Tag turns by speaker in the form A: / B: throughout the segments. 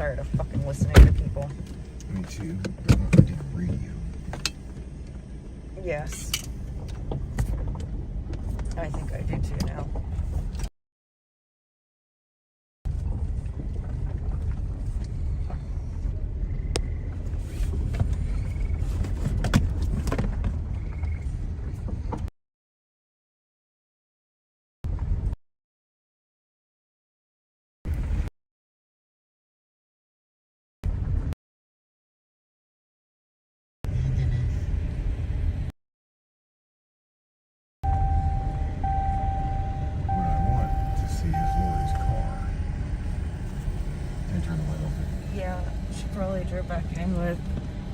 A: tired of fucking listening to people.
B: Me too. I don't know if I did a radio.
A: Yes. I think I do too now. She probably drove back in with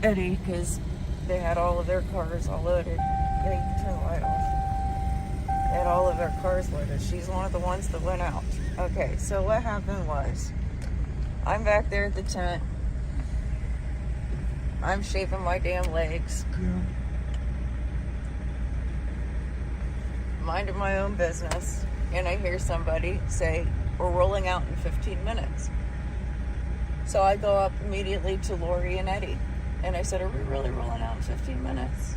A: Eddie because they had all of their cars all loaded. Yeah, you can turn the light off. They had all of their cars loaded. She's one of the ones that went out. Okay, so what happened was, I'm back there at the tent. I'm shaving my damn legs.
B: Yeah.
A: Minding my own business. And I hear somebody say, we're rolling out in 15 minutes. So I go up immediately to Lori and Eddie. And I said, are we really rolling out in 15 minutes?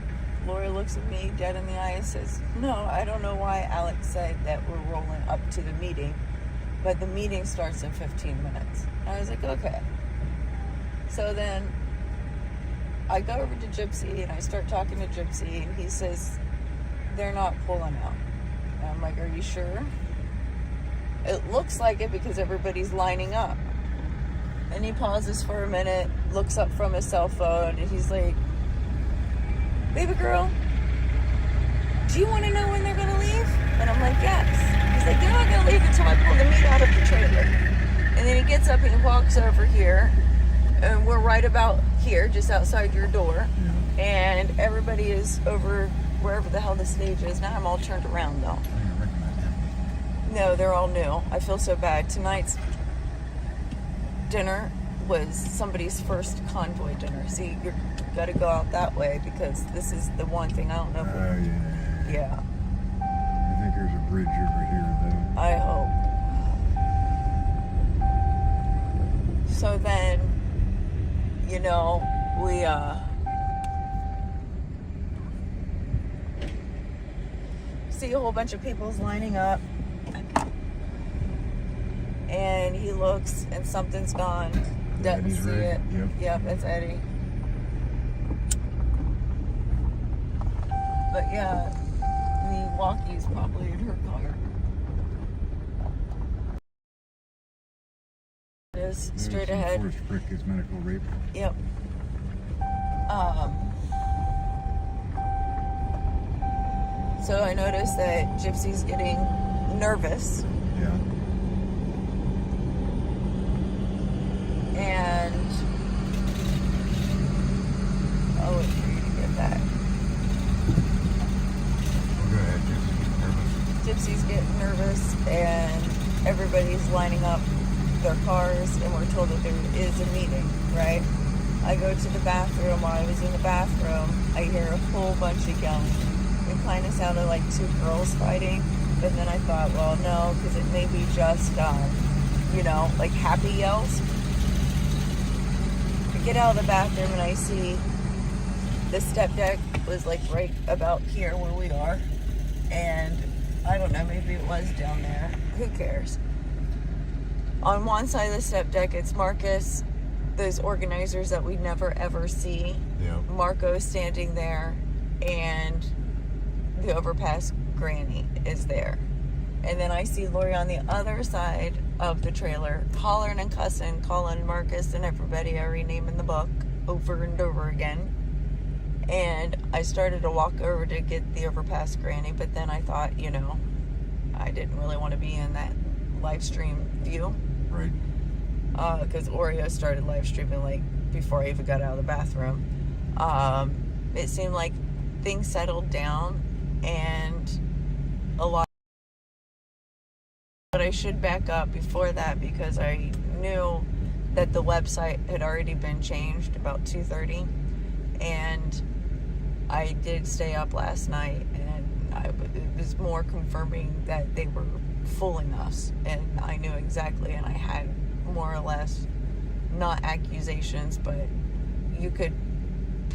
A: Lori looks at me dead in the eye and says, no, I don't know why Alex said that we're rolling up to the meeting, but the meeting starts in 15 minutes. And I was like, okay. So then I go over to Gypsy and I start talking to Gypsy and he says, they're not pulling out. And I'm like, are you sure? It looks like it because everybody's lining up. And he pauses for a minute, looks up from his cell phone, and he's like, baby girl, do you want to know when they're going to leave? And I'm like, yes. He's like, they're not going to leave until I pull the meat out of the trailer. And then he gets up and he walks over here, and we're right about here, just outside your door. Yeah. And everybody is over wherever the hell the stage is. Now I'm all turned around, though. No, they're all new. I feel so bad. Tonight's dinner was somebody's first convoy dinner. See, you got to go out that way because this is the one thing I don't know. Yeah.
B: I think there's a bridge over here, though.
A: I hope. So then, you know, we see a whole bunch of people's lining up. And he looks and something's gone. Doesn't see it. Yep, it's Eddie. But yeah, the walkie's probably in her car. It is straight ahead.
B: Forced prick is medical rape.
A: Yep. So I noticed that Gypsy's getting nervous.
B: Yeah.
A: And I'll wait for you to get back.
B: Go ahead,
A: Gypsy's getting nervous and everybody's lining up their cars and we're told that there is a meeting, right? I go to the bathroom. While I was in the bathroom, I hear a whole bunch of yelling. It kind of sounded like two girls fighting, but then I thought, well, no, because it may be just, you know, like happy yells. Get out of the bathroom and I see the step deck was like right about here where we are, and I don't know, maybe it was down there, who cares. On one side of the step deck it's Marcus, those organizers that we never ever see.
B: Yeah.
A: Marco's standing there and the overpass granny is there. And then I see Lori on the other side of the trailer, hollering and cussing, calling Marcus and everybody every name in the book over and over again. And I started to walk over to get the overpass granny, but then I thought, you know, I didn't really want to be in that live stream view.
B: Right.
A: Because Oreo started live streaming like before I even got out of the bathroom. It seemed like things settled down and a lot. But I should back up before that because I knew that the website had already been changed about 2:30, and I did stay up last night, and it was more confirming that they were fooling us, and I knew exactly, and I had more or less not accusations, but you could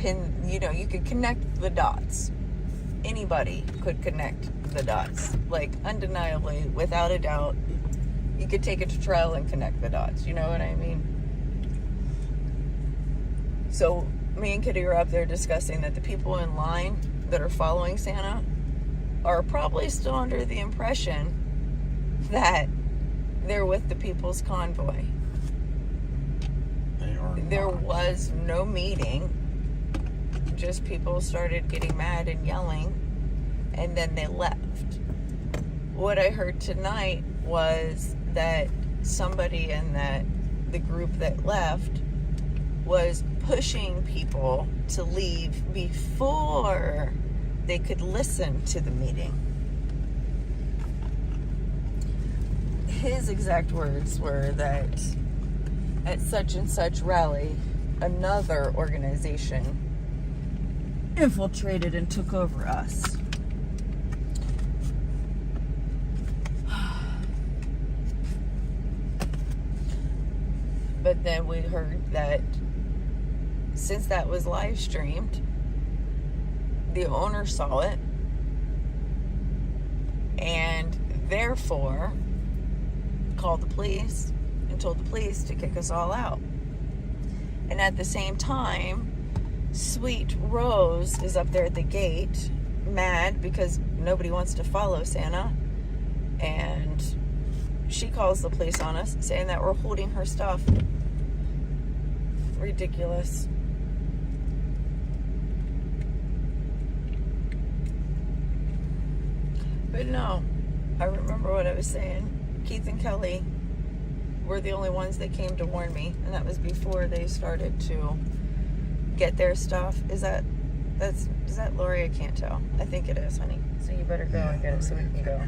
A: you could connect the dots. Anybody could connect the dots. Like, undeniably, without a doubt, you could take it to trial and connect the dots. You know what I mean? So, me and Kitty are up there discussing that the people in line that are following Santa are probably still under the impression that they're with the People's Convoy.
B: They are
A: There
B: not.
A: was no meeting. Just people started getting mad and yelling, and then they left. What I heard tonight was that somebody in the group that left was pushing people to leave before they could listen to the meeting. His exact words were that at such and such rally, another organization infiltrated and took over us. But then we heard that since that was live streamed, the owner saw it and therefore called the police and told the police to kick us all out. And at the same time, Sweet Rose is up there at the gate, mad because nobody wants to follow Santa, and she calls the police on us, saying that we're holding her stuff. Ridiculous. But no, I remember what I was saying. Keith and Kelly were the only ones that came to warn me, and that was before they started to get their stuff. Is that Lori? I can't tell. I think it is, honey. So you better go and get it so we can go.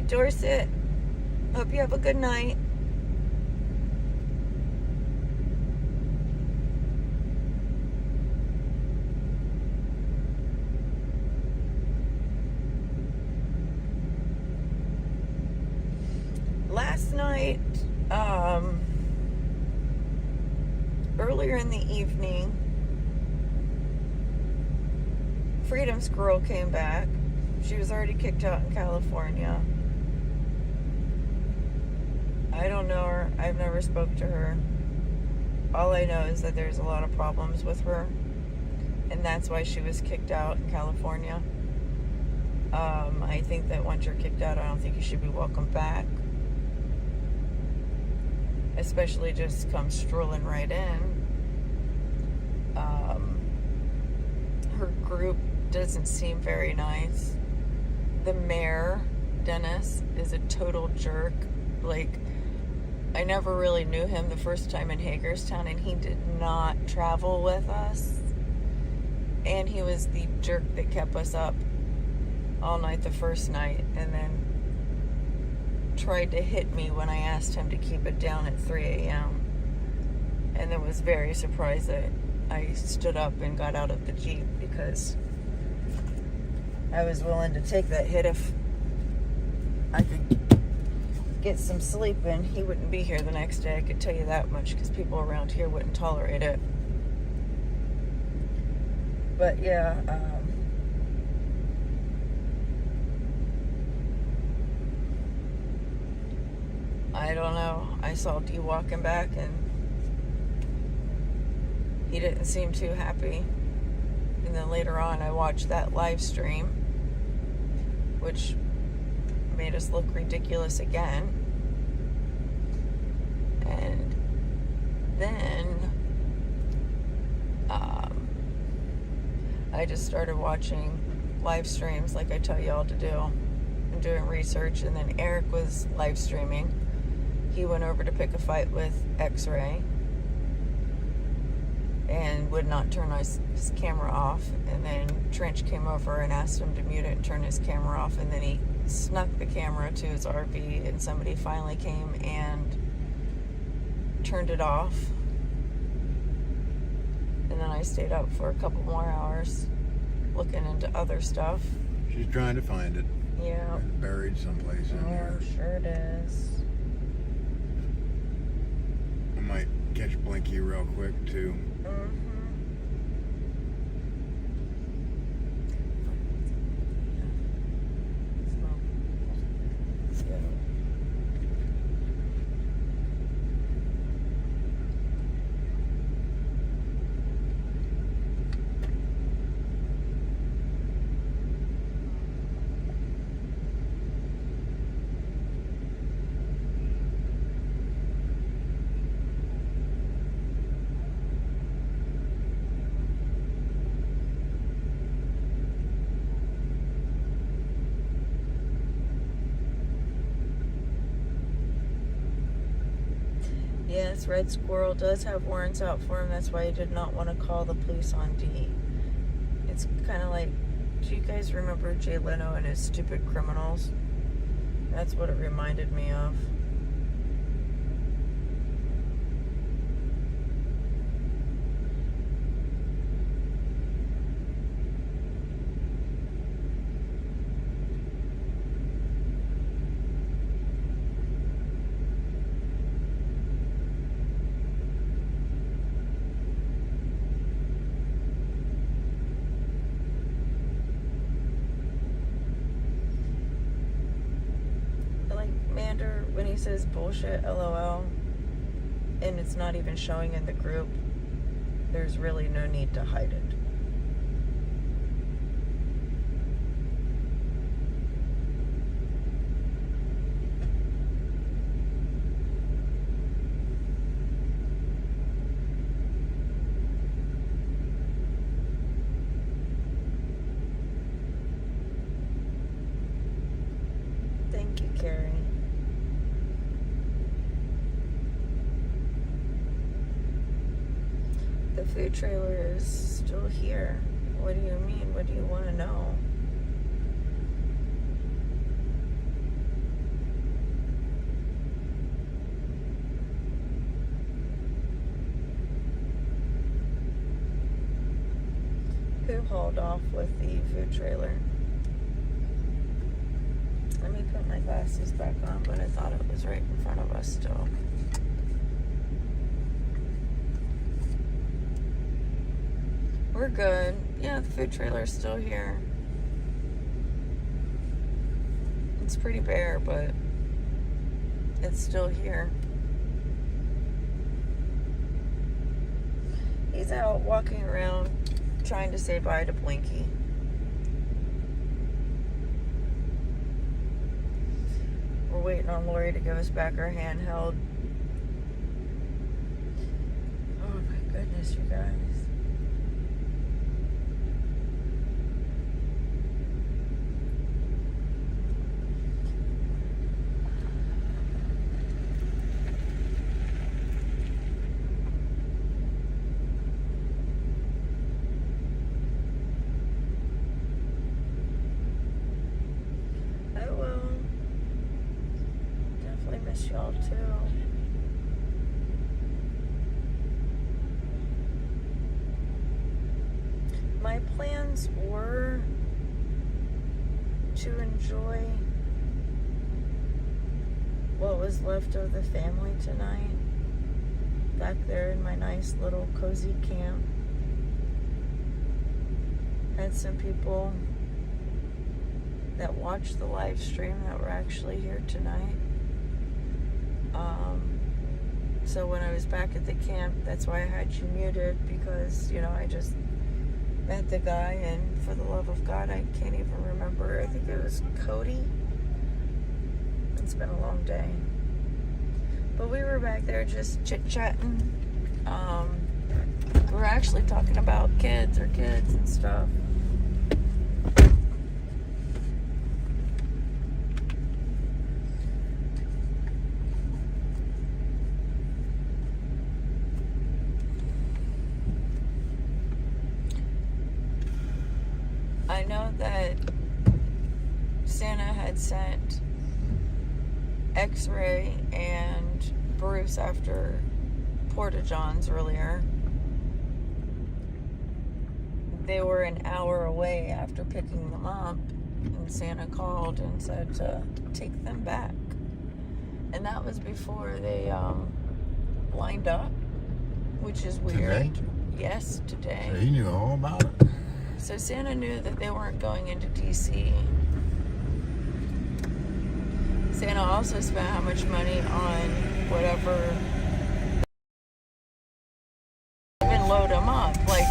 A: Dorset, hope you have a good night. Last night, earlier in the evening, Freedom's girl came back. She was already kicked out in California. I don't know her. I've never spoke to her. All I know is that there's a lot of problems with her, and that's why she was kicked out in California. I think that once you're kicked out, I don't think you should be welcomed back. Especially just come strolling right in. Her group doesn't seem very nice. The mayor, Dennis, is a total jerk. Like, I never really knew him the first time in Hagerstown, and he did not travel with us. And he was the jerk that kept us up all night the first night, and then tried to hit me when I asked him to keep it down at 3 a.m. And then was very surprised that I stood up and got out of the Jeep, because I was willing to take that hit if I could get some sleep in. He wouldn't be here the next day, I could tell you that much, because people around here wouldn't tolerate it. But yeah, I don't know. I saw D walking back, and he didn't seem too happy. And then later on, I watched that live stream, which made us look ridiculous again. And then I just started watching live streams like I tell y'all to do, and doing research. And then Eric was live streaming. He went over to pick a fight with X-Ray. and would not turn his camera off. And then Trench came over and asked him to mute it and turn his camera off. And then he snuck the camera to his RV, and somebody finally came and turned it off. And then I stayed up for a couple more hours looking into other stuff.
B: She's trying to find it.
A: Yeah.
B: It's buried someplace in here.
A: Sure it is.
B: I might catch Blinky real quick too.
A: Yes, Red Squirrel does have warrants out for him. That's why he did not want to call the police on D. It's kind of like, do you guys remember Jay Leno and his stupid criminals? That's what it reminded me of. When he says bullshit, LOL, and it's not even showing in the group, there's really no need to hide it. Thank you, Carrie. The food trailer is still here. What do you mean? What do you want to know? Who hauled off with the food trailer? Let me put my glasses back on, but I thought it was right in front of us still. We're good. Yeah, the food trailer's still here. It's pretty bare, but it's still here. He's out walking around trying to say bye to Blinky. We're waiting on Lori to give us back our handheld. Oh my goodness, you guys. Y'all too. My plans were to enjoy what was left of the family tonight back there in my nice little cozy camp. Had some people that watched the live stream that were actually here tonight. So when I was back at the camp, that's why I had you muted, because, you know, I just met the guy, and for the love of God, I can't even remember. I think it was Cody. It's been a long day. But we were back there just chit-chatting. We were actually talking about kids and stuff. I know that Santa had sent X-Ray and Bruce after Porta Johns earlier. They were an hour away after picking them up, and Santa called and said to take them back. And that was before they lined up, which is weird.
B: Today?
A: Yes, today.
B: So he knew all about it.
A: So Santa knew that they weren't going into D.C. Santa also spent how much money on whatever, even load them up, like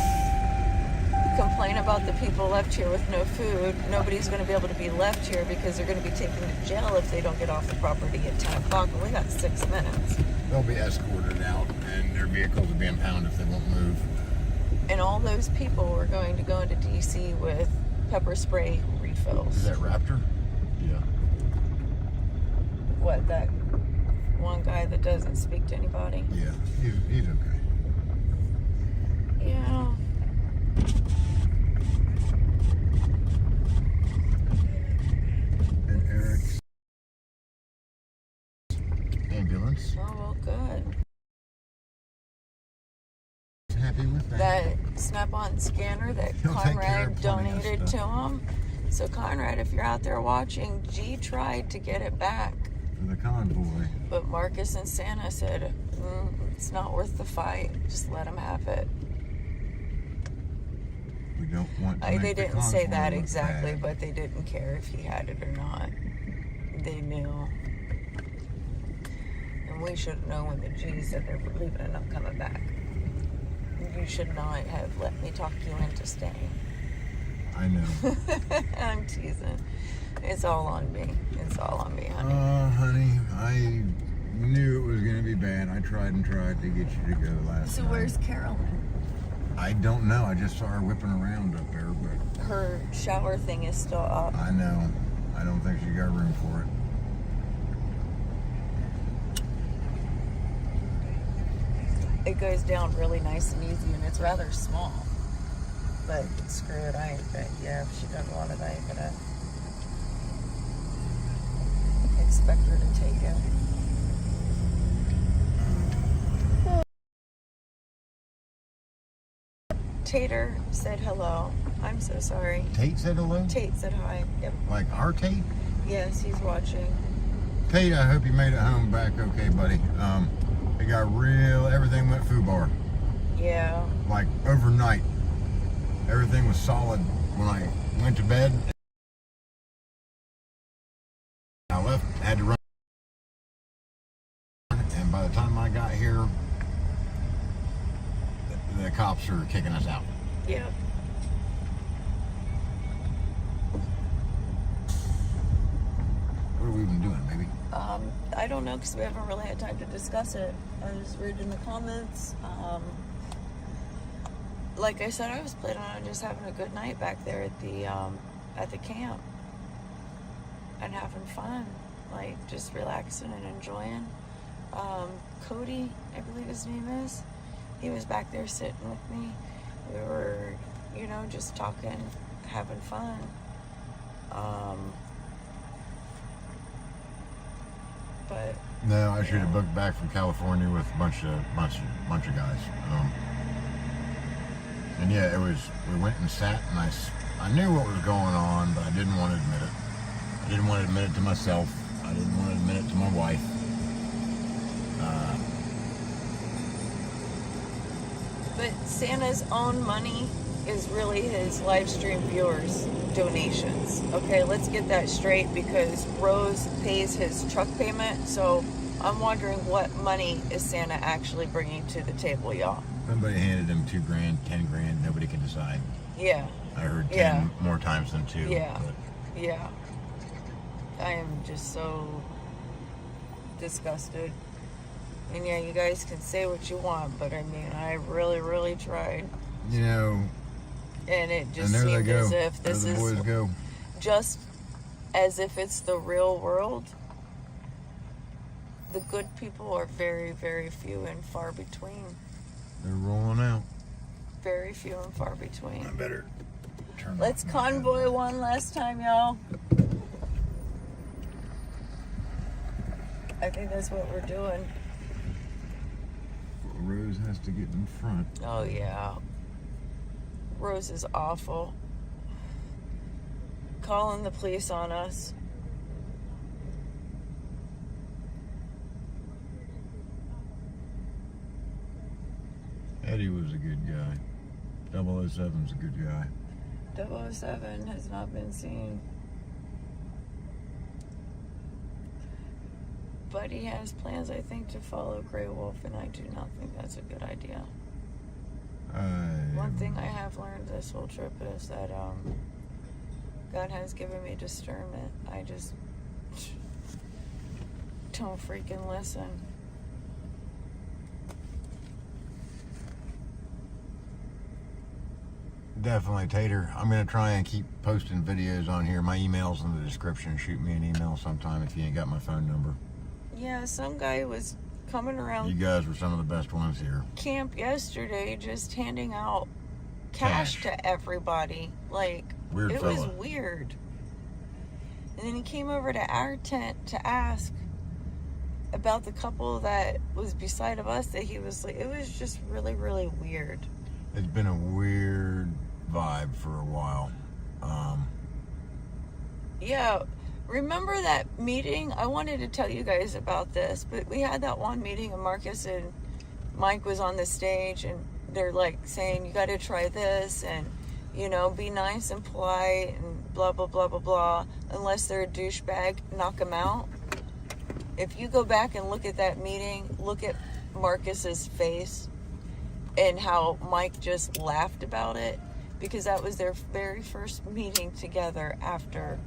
A: complain about the people left here with no food. Nobody's going to be able to be left here because they're going to be taken to jail if they don't get off the property at 10 o'clock. And we got 6 minutes.
B: They'll be escorted out, and their vehicles will be impounded if they won't move.
A: And all those people were going to go into D.C. with pepper spray refills.
B: Is that Raptor? Yeah.
A: What, that one guy that doesn't speak to anybody?
B: Yeah, he's okay.
A: Yeah.
B: And Eric's ambulance.
A: Oh, well, good.
B: Happy with that.
A: That Snap-on scanner that
B: He'll take care
A: Conrad
B: of plenty of
A: donated to
B: stuff.
A: him. So Conrad, if you're out there watching, G tried to get it back.
B: For the convoy.
A: But Marcus and Santa said, it's not worth the fight. Just let him have it.
B: We don't want to
A: They
B: make the
A: didn't say
B: convoy
A: that
B: look
A: exactly,
B: bad.
A: but they didn't care if he had it or not. They knew. And we should have known when the G said they were leaving and not coming back. You should not have let me talk you into staying.
B: I know.
A: I'm teasing. It's all on me. It's all on me, honey.
B: Honey, I knew it was going to be bad. I tried and tried to get you to go last
A: So
B: night.
A: where's Carolyn?
B: I don't know. I just saw her whipping around up there, but
A: Her shower thing is still up.
B: I know. I don't think she got room for it.
A: It goes down really nice and easy, and it's rather small. But screw it, yeah, if she does a lot of that, I ain't gonna expect her to take it. Tater said hello. I'm so sorry.
B: Tate said hello?
A: Tate said hi. Yep.
B: Like our Tate?
A: Yes, he's watching.
B: Tate, I hope you made it home back okay, buddy. It got everything went foobar.
A: Yeah.
B: Like overnight. Everything was solid when I went to bed. I left, had to run. And by the time I got here, the cops are kicking us out.
A: Yeah.
B: What are we even doing, baby?
A: I don't know, because we haven't really had time to discuss it. I was reading the comments. Like I said, I was planning on just having a good night back there at the camp and having fun, like just relaxing and enjoying. Cody, I believe his name is, he was back there sitting with me. We were, just talking, having fun. But
B: No, I should have booked back from California with a bunch of guys. And yeah, we went and sat, and I knew what was going on, but I didn't want to admit it. I didn't want to admit it to myself. I didn't want to admit it to my wife.
A: But Santa's own money is really his live stream viewers' donations. Okay, let's get that straight, because Rose pays his truck payment. So I'm wondering, what money is Santa actually bringing to the table, y'all?
B: Somebody handed him $2,000, $10,000. Nobody can decide.
A: Yeah.
B: I heard 10
A: Yeah.
B: more times than 2.
A: Yeah.
B: But
A: Yeah. I am just so disgusted. And yeah, you guys can say what you want, but I mean, I really, really tried.
B: and
A: And it just
B: there they
A: seemed
B: go.
A: as if
B: There
A: this
B: the boys
A: is
B: go.
A: just as if it's the real world. The good people are very, very few and far between.
B: They're rolling out.
A: Very few and far between.
B: I better Turn
A: Let's
B: off my
A: convoy
B: headlights.
A: one last time, y'all. I think that's what we're doing.
B: Rose has to get in front.
A: Oh, yeah. Rose is awful. Calling the police on us.
B: Eddie was a good guy. 007's a good guy.
A: 007 has not been seen. But he has plans, I think, to follow Grey Wolf, and I do not think that's a good idea. One thing I have learned this whole trip is that God has given me discernment. I just don't freaking listen.
B: Definitely, Tater. I'm going to try and keep posting videos on here. My email's in the description. Shoot me an email sometime if you ain't got my phone number.
A: Yeah, some guy was coming around
B: You guys were some of the best ones here.
A: camp yesterday just handing out cash to everybody. Like,
B: Weird
A: it
B: fella.
A: was weird. And then he came over to our tent to ask about the couple that was beside of us that he was like, it was just really, really weird.
B: It's been a weird vibe for a while.
A: Yeah, remember that meeting? I wanted to tell you guys about this, but we had that one meeting and Marcus and Mike was on the stage and they're like saying, you got to try this and, you know, be nice and polite and blah, blah, blah, blah, blah. Unless they're a douchebag, knock them out. If you go back and look at that meeting, look at Marcus's face and how Mike just laughed about it, because that was their very first meeting together after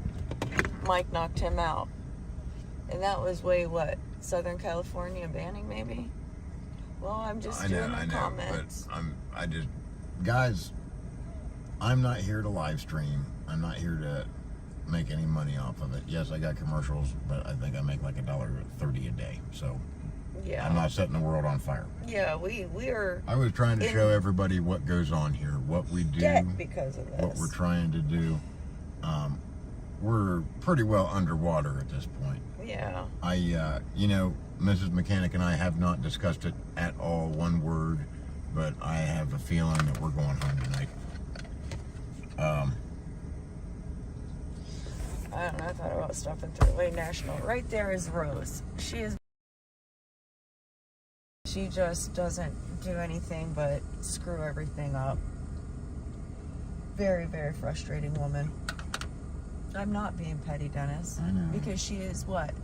A: Mike knocked him out. And that was way, what, Southern California banning maybe? Well, I'm just doing the comments.
B: But guys, I'm not here to live stream. I'm not here to make any money off of it. Yes, I got commercials, but I think I make like $1.30 a day. So
A: Yeah.
B: I'm not setting the world on fire.
A: Yeah, we are
B: I was trying to show everybody what goes on here, what we do,
A: dead because of this.
B: what we're trying to do. We're pretty well underwater at this point.
A: Yeah.
B: You know, Mrs. Mechanic and I have not discussed it at all, one word, but I have a feeling that we're going home tonight.
A: I don't know, I thought about stopping through Wayne National. Right there is Rose. She just doesn't do anything but screw everything up. Very, very frustrating woman. I'm not being petty, Dennis.
B: I know.
A: Because she is what?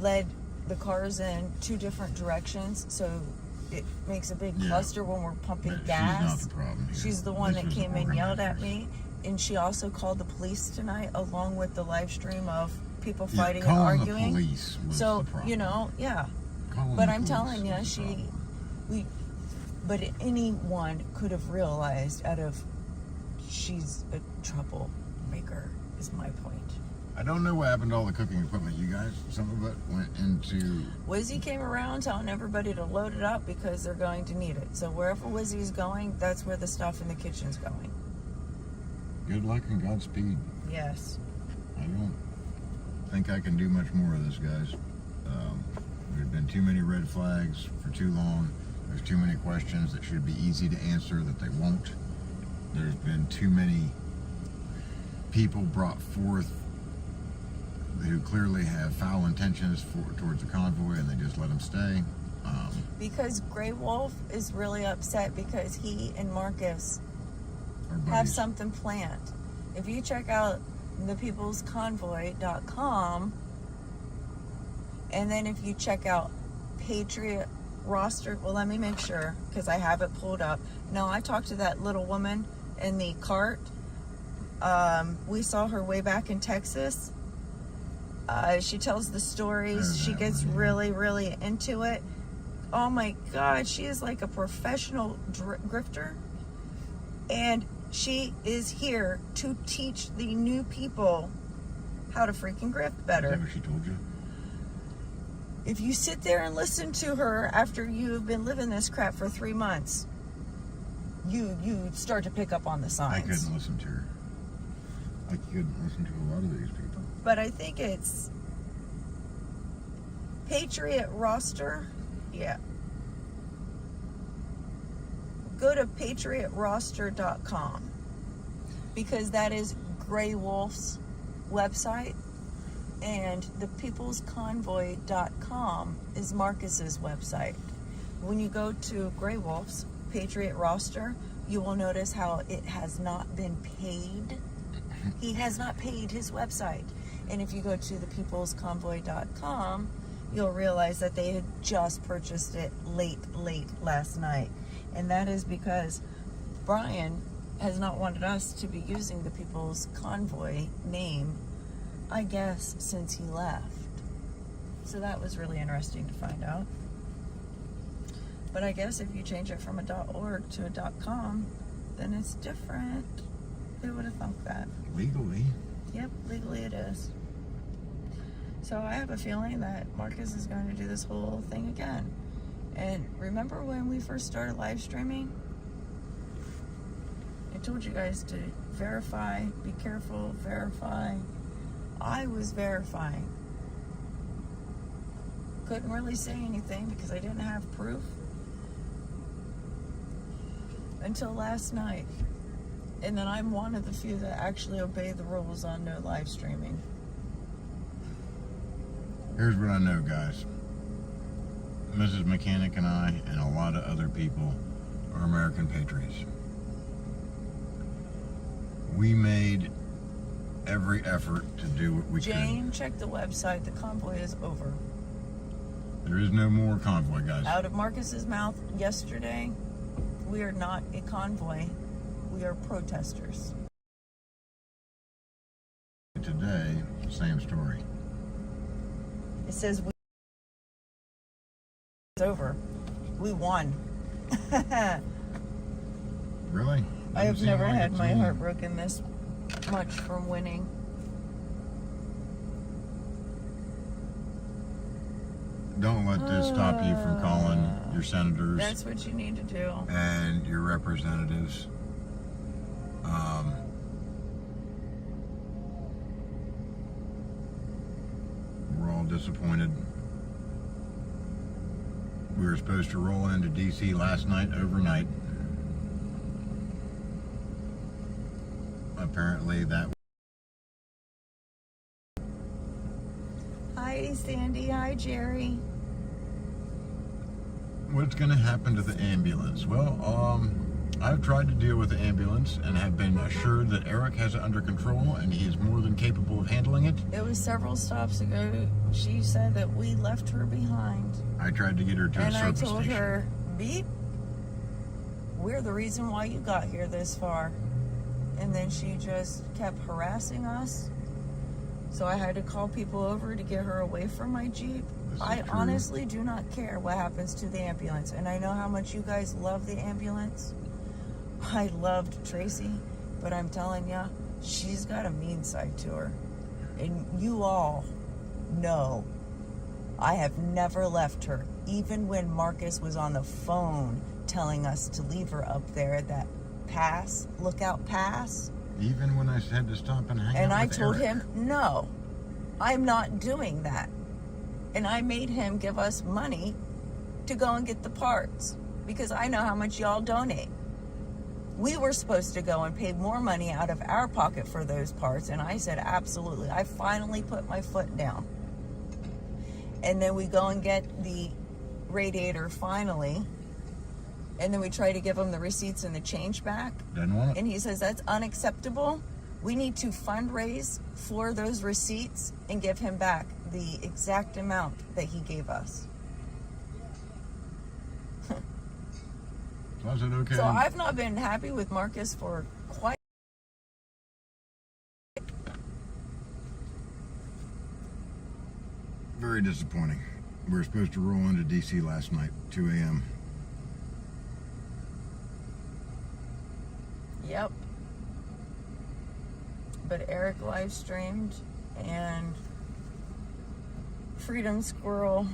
A: Led the cars in two different directions, so it makes a big cluster when we're pumping
B: But
A: gas.
B: She's not the problem here.
A: She's the one
B: This
A: that
B: is
A: came and yelled at
B: organizers.
A: me, and she also called the police tonight, along with the live stream of people
B: Yeah,
A: fighting and
B: calling
A: arguing.
B: the police was
A: So,
B: the problem.
A: you know, yeah.
B: Calling
A: But
B: the
A: I'm
B: police
A: telling you,
B: was the problem.
A: but anyone could have realized she's a troublemaker, is my point.
B: I don't know what happened to all the cooking equipment, you guys. Some of it went into...
A: Wizzy came around telling everybody to load it up because they're going to need it. So wherever Wizzy's going, that's where the stuff in the kitchen's going.
B: Good luck and Godspeed.
A: Yes.
B: I don't think I can do much more of this, guys. There's been too many red flags for too long. There's too many questions that should be easy to answer that they won't. There's been too many people brought forth who clearly have foul intentions towards the convoy, and they just let them stay.
A: Because Grey Wolf is really upset because he and Marcus
B: Our
A: have
B: buddies-
A: something planned. If you check out thepeoplesconvoy.com, and then if you check out Patriot roster, well, let me make sure because I have it pulled up. No, I talked to that little woman in the cart. We saw her way back in Texas. She tells the stories. She gets really, really into it. Oh my God, she is like a professional grifter. And she is here to teach the new people how to freaking grift better.
B: Is that what she told you?
A: If you sit there and listen to her after you've been living this crap for 3 months, you start to pick up on the
B: I
A: signs.
B: couldn't listen to her. I couldn't listen to a lot of these people.
A: But I think it's Patriot Roster. Yeah. Go to patriotroster.com because that is Grey Wolf's website, and the peoplesconvoy.com is Marcus's website. When you go to Grey Wolf's Patriot Roster, you will notice how it has not been paid. He has not paid his website. And if you go to the peoplesconvoy.com, you'll realize that they had just purchased it late last night. And that is because Brian has not wanted us to be using the People's Convoy name, I guess, since he left. So that was really interesting to find out. But I guess if you change it from a .org to a .com, then it's different. Who would have thunk that?
B: Legally.
A: Yep, legally it is. So I have a feeling that Marcus is going to do this whole thing again. And remember when we first started live streaming? I told you guys to verify, be careful, verify. I was verifying. Couldn't really say anything because I didn't have proof until last night. And then I'm one of the few that actually obey the rules on no live streaming.
B: Here's what I know, guys. Mrs. Mechanic and I and a lot of other people are American patriots. We made every effort to do what we could.
A: Jane, check the website. The convoy is over.
B: There is no more convoy, guys.
A: Out of Marcus's mouth yesterday, we are not a convoy. We are protesters.
B: Today, same story.
A: It says it's over. We won.
B: Really?
A: I have
B: Doesn't
A: never
B: seem like
A: had
B: a
A: my
B: team.
A: heart broken this much from winning.
B: Don't let this stop you from calling your senators
A: That's what you need to do.
B: and your representatives. We're all disappointed. We were supposed to roll into DC last night, overnight. Apparently that...
A: Hi, Sandy. Hi, Jerry.
B: What's going to happen to the ambulance? Well, I've tried to deal with the ambulance and have been assured that Eric has it under control and he is more than capable of handling it.
A: It was several stops ago. She said that we left her behind.
B: I tried to get her to a
A: And I
B: service
A: told
B: station.
A: her, beep, we're the reason why you got here this far. And then she just kept harassing us. So I had to call people over to get her away from my Jeep. I
B: true.
A: honestly do not care what happens to the ambulance. And I know how much you guys love the ambulance. I loved Tracy, but I'm telling you, she's got a mean side to her. And you all know I have never left her. Even when Marcus was on the phone telling us to leave her up there at that pass, lookout pass.
B: Even when I had to stop and hang
A: And
B: out
A: I
B: with
A: told
B: Eric.
A: him, no, I'm not doing that. And I made him give us money to go and get the parts because I know how much y'all donate. We were supposed to go and pay more money out of our pocket for those parts. And I said, absolutely. I finally put my foot down. And then we go and get the radiator finally. And then we try to give him the receipts and the change back.
B: Didn't want it.
A: And he says, that's unacceptable. We need to fundraise for those receipts and give him back the exact amount that he gave us.
B: So I said, okay.
A: So I've not been happy with Marcus for quite...
B: Very disappointing. We were supposed to roll into DC last night, 2 a.m.
A: Yep. But Eric live streamed and Freedom Squirrel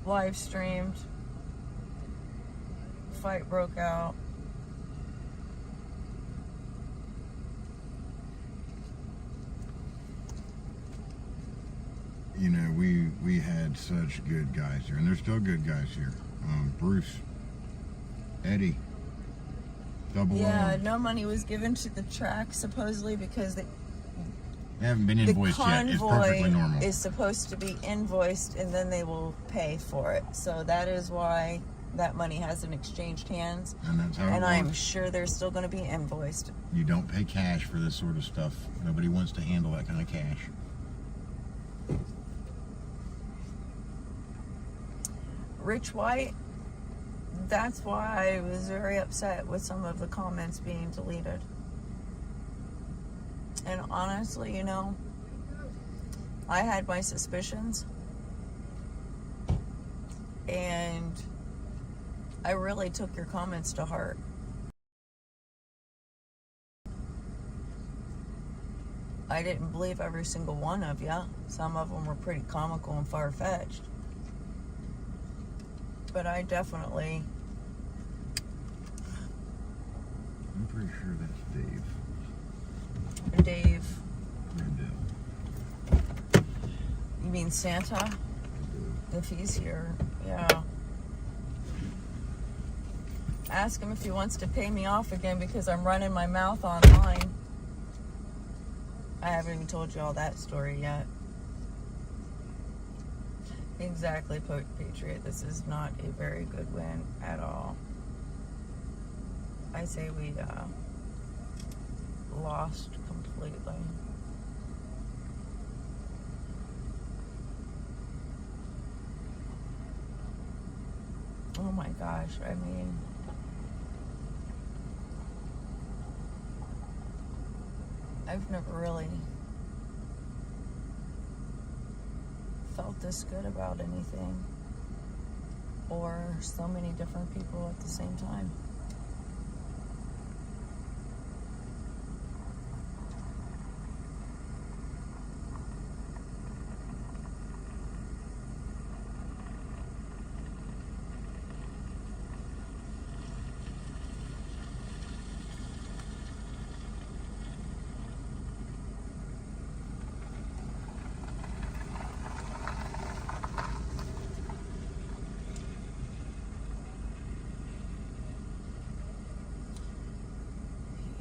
A: live streamed. Fight broke out.
B: you know, we had such good guys here, and there's still good guys here. Bruce, Eddie, Double
A: Yeah,
B: O.
A: no money was given to the track supposedly because
B: They haven't been invoiced yet. It's perfectly
A: convoy
B: normal.
A: is supposed to be invoiced and then they will pay for it. So that is why that money hasn't exchanged hands.
B: And that's how it
A: And I'm
B: works.
A: sure they're still going to be invoiced.
B: You don't pay cash for this sort of stuff. Nobody wants to handle that kind of cash.
A: Rich White, that's why I was very upset with some of the comments being deleted. And honestly, you know, I had my suspicions. And I really took your comments to heart. I didn't believe every single one of you. Some of them were pretty comical and far-fetched. But I definitely...
B: I'm pretty sure that's Dave.
A: Dave,
B: Randall.
A: you mean Santa? If he's here, yeah. Ask him if he wants to pay me off again because I'm running my mouth online. I haven't even told you all that story yet. Exactly, Patriot. This is not a very good win at all. I say we lost completely. Oh my gosh, I mean... I've never really felt this good about anything or so many different people at the same time.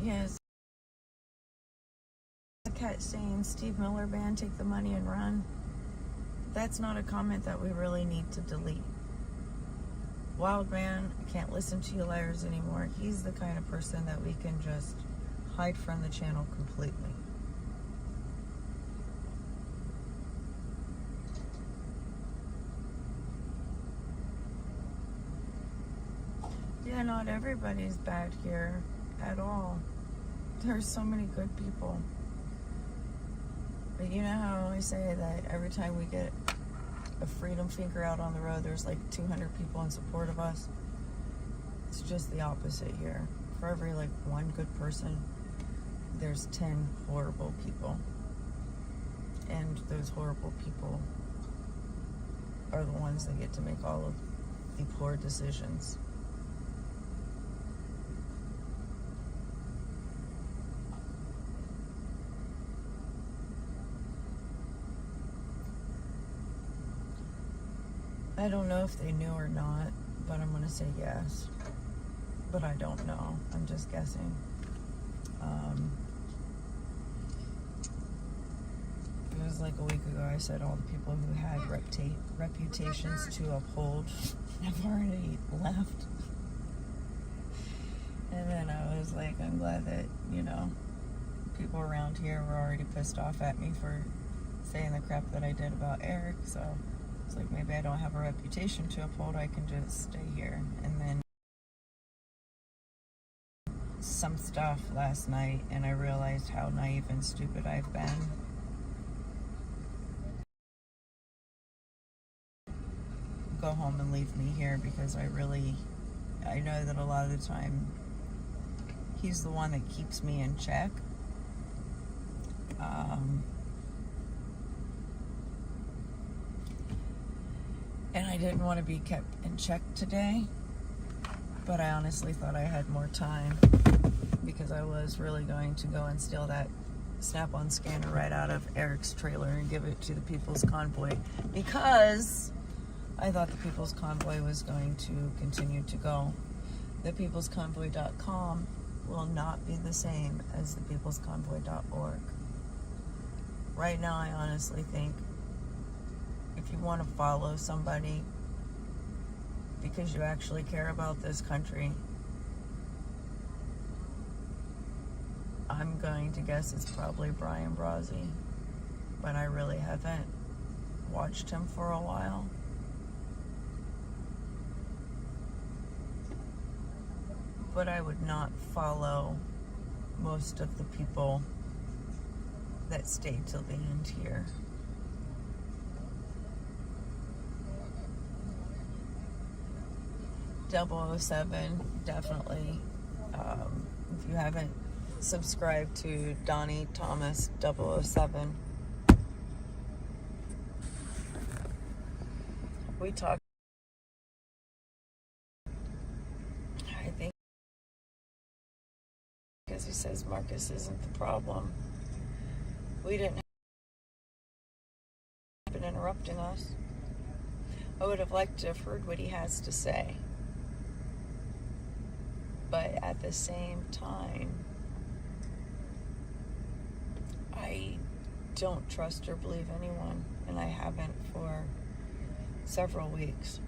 A: Yes. The cat saying Steve Miller Band, take the money and run. That's not a comment that we really need to delete. Wild Man, I can't listen to you liars anymore. He's the kind of person that we can just hide from the channel completely. Yeah, not everybody's bad here at all. There's so many good people. But you know how I always say that every time we get a freedom finger out on the road, there's like 200 people in support of us? It's just the opposite here. For every like one good person, there's 10 horrible people. And those horrible people are the ones that get to make all of the poor decisions. I don't know if they knew or not, but I'm going to say yes. But I don't know. I'm just guessing. It was like a week ago I said all the people who had reputations to uphold have already left. And then I was like, I'm glad that, you know, people around here were already pissed off at me for saying the crap that I did about Eric, so it's like maybe I don't have a reputation to uphold, I can just stay here. And then some stuff last night and I realized how naive and stupid I've been. Go home and leave me here because I know that a lot of the time he's the one that keeps me in check. And I didn't want to be kept in check today, but I honestly thought I had more time because I was really going to go and steal that Snap-on scanner right out of Eric's trailer and give it to the People's Convoy, because I thought the People's Convoy was going to continue to go. The peoplesconvoy.com will not be the same as the peoplesconvoy.org. Right now, I honestly think if you want to follow somebody because you actually care about this country, I'm going to guess it's probably Brian Brazzi, but I really haven't watched him for a while. But I would not follow most of the people that stayed till the end here. .007, definitely. If you haven't subscribed to Donnie Thomas .007, we talked. I think because he says Marcus isn't the problem. We didn't have been interrupting us. I would have liked to have heard what he has to say. But at the same time, I don't trust or believe anyone, and I haven't for several weeks.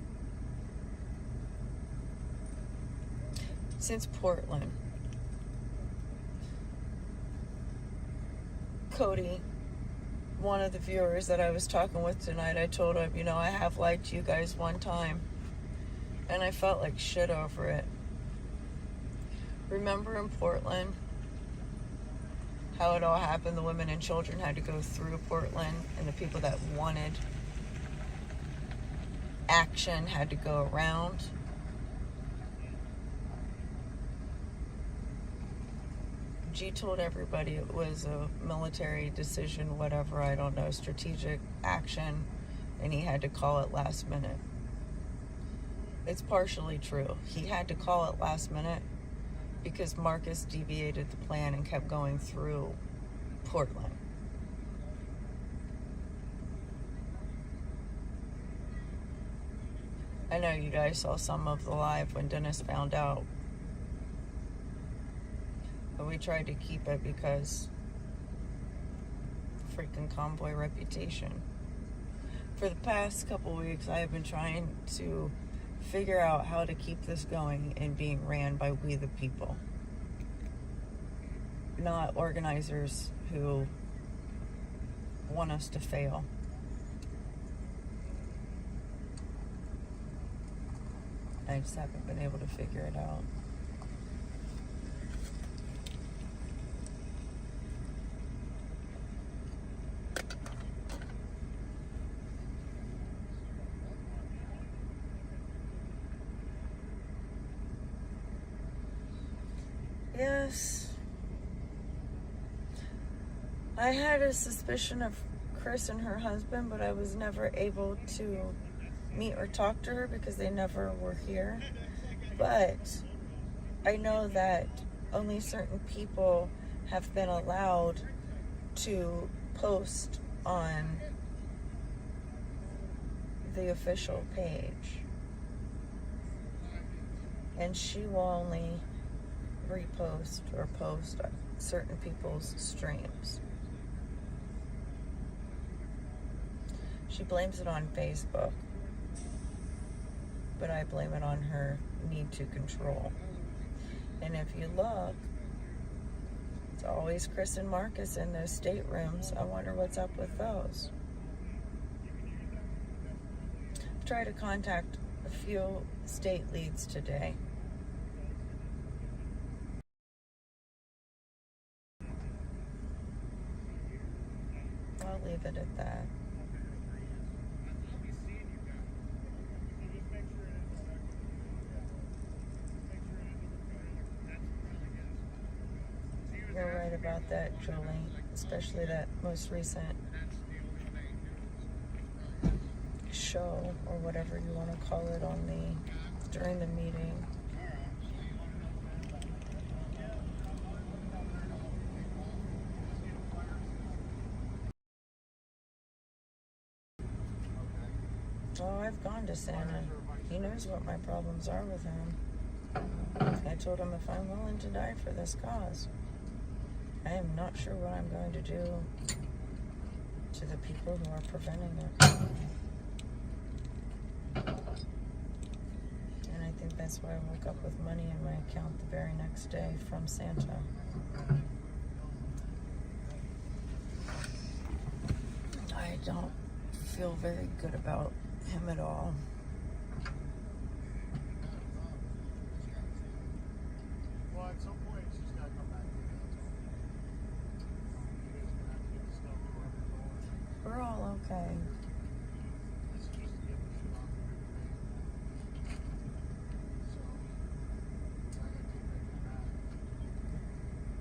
A: Since Portland. Cody, one of the viewers that I was talking with tonight, I told him, I have liked you guys one time, and I felt like shit over it. Remember in Portland how it all happened? The women and children had to go through Portland, and the people that wanted action had to go around. G told everybody it was a military decision, whatever, I don't know, strategic action, and he had to call it last minute. It's partially true. He had to call it last minute because Marcus deviated the plan and kept going through Portland. I know you guys saw some of the live when Dennis found out. But we tried to keep it because freaking convoy reputation. For the past couple weeks, I have been trying to figure out how to keep this going and being ran by we the people. Not organizers who want us to fail. I just haven't been able to figure it out. Yes. I had a suspicion of Chris and her husband, but I was never able to meet or talk to her because they never were here. But I know that only certain people have been allowed to post on the official page. And she will only repost or post certain people's streams. She blames it on Facebook, but I blame it on her need to control. And if you look, it's always Chris and Marcus in those staterooms. I wonder what's up with those. I've tried to contact a few state leads today. I'll leave it at that. You're right about that, Julie, especially that most recent show, or whatever you want to call it, during the meeting. Oh, I've gone to Santa. He knows what my problems are with him. I told him if I'm willing to die for this cause, I am not sure what I'm going to do to the people who are preventing it. And I think that's why I woke up with money in my account the very next day from Santa. I don't feel very good about him at all.
C: Well, at some point, she's got to come back.
A: We're all okay.
C: It's just the other shit off of your pay. So, I got to take that back.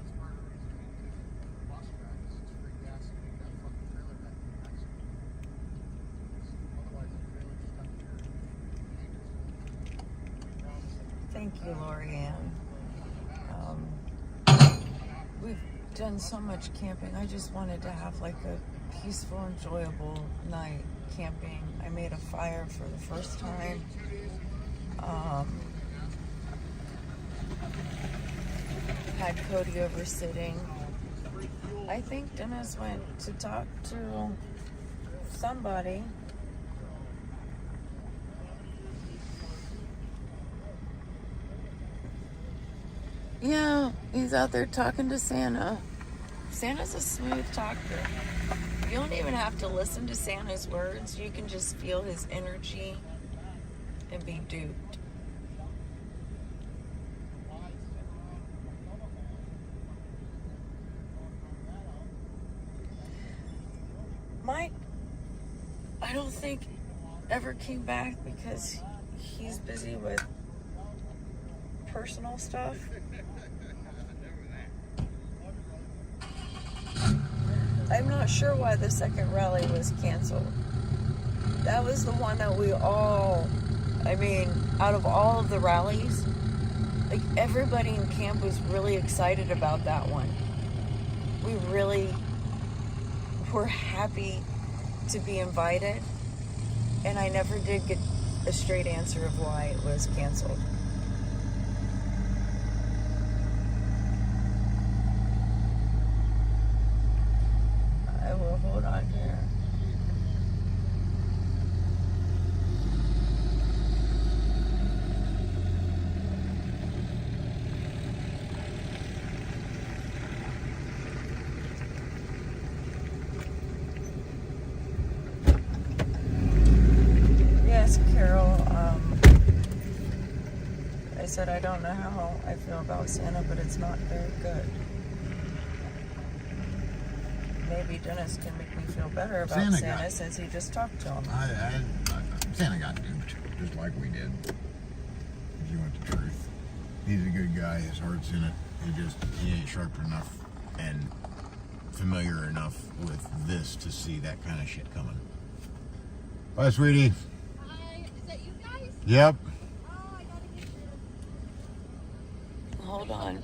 C: That's part of the reason I didn't take the bus back is it's free gas to take that fucking trailer back to Mexico. Otherwise, the trailer just got here in Hagerstown. We promised them.
A: Thank you, Lorianne. We've done so much camping. I just wanted to have like a peaceful, enjoyable night camping. I made a fire for the first time. Had Cody over sitting. I think Dennis went to talk to somebody. Yeah, he's out there talking to Santa. Santa's a smooth talker. You don't even have to listen to Santa's words. You can just feel his energy and be duped. Mike, I don't think ever came back because he's busy with personal stuff. I'm not sure why the second rally was canceled. That was the one that out of all of the rallies, like everybody in camp was really excited about that one. We really were happy to be invited, and I never did get a straight answer of why it was canceled. I will hold on here. Yes, Carol. I said I don't know how I feel about Santa, but it's not very good. Maybe Dennis can make me feel better about Santa since he just talked to him.
B: Santa got duped, just like we did. If you want the truth. He's a good guy. His heart's in it. He ain't sharp enough and familiar enough with this to see that kind of shit coming. Bye, sweetie.
D: Hi, is that you guys?
B: Yep.
D: Oh, I gotta get you.
A: Hold on.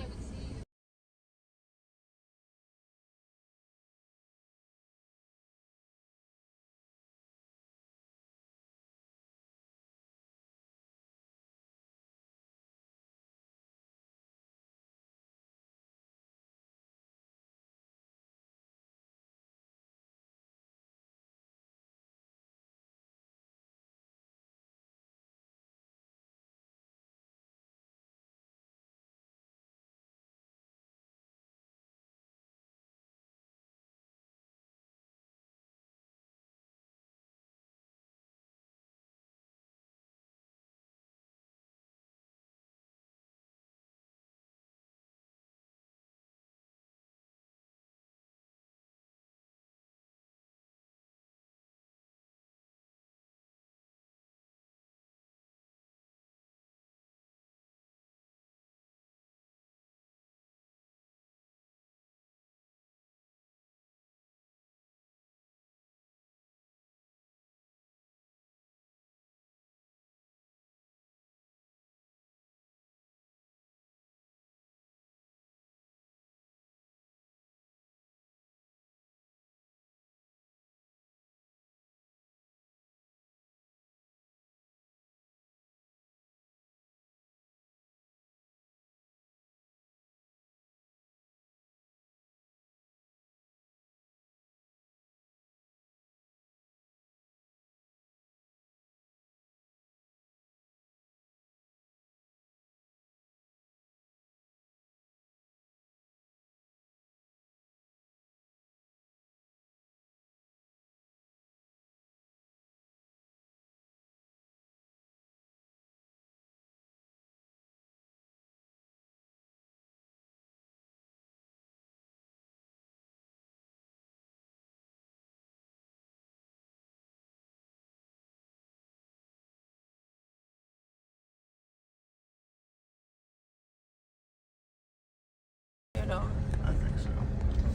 A: him?
B: I think so.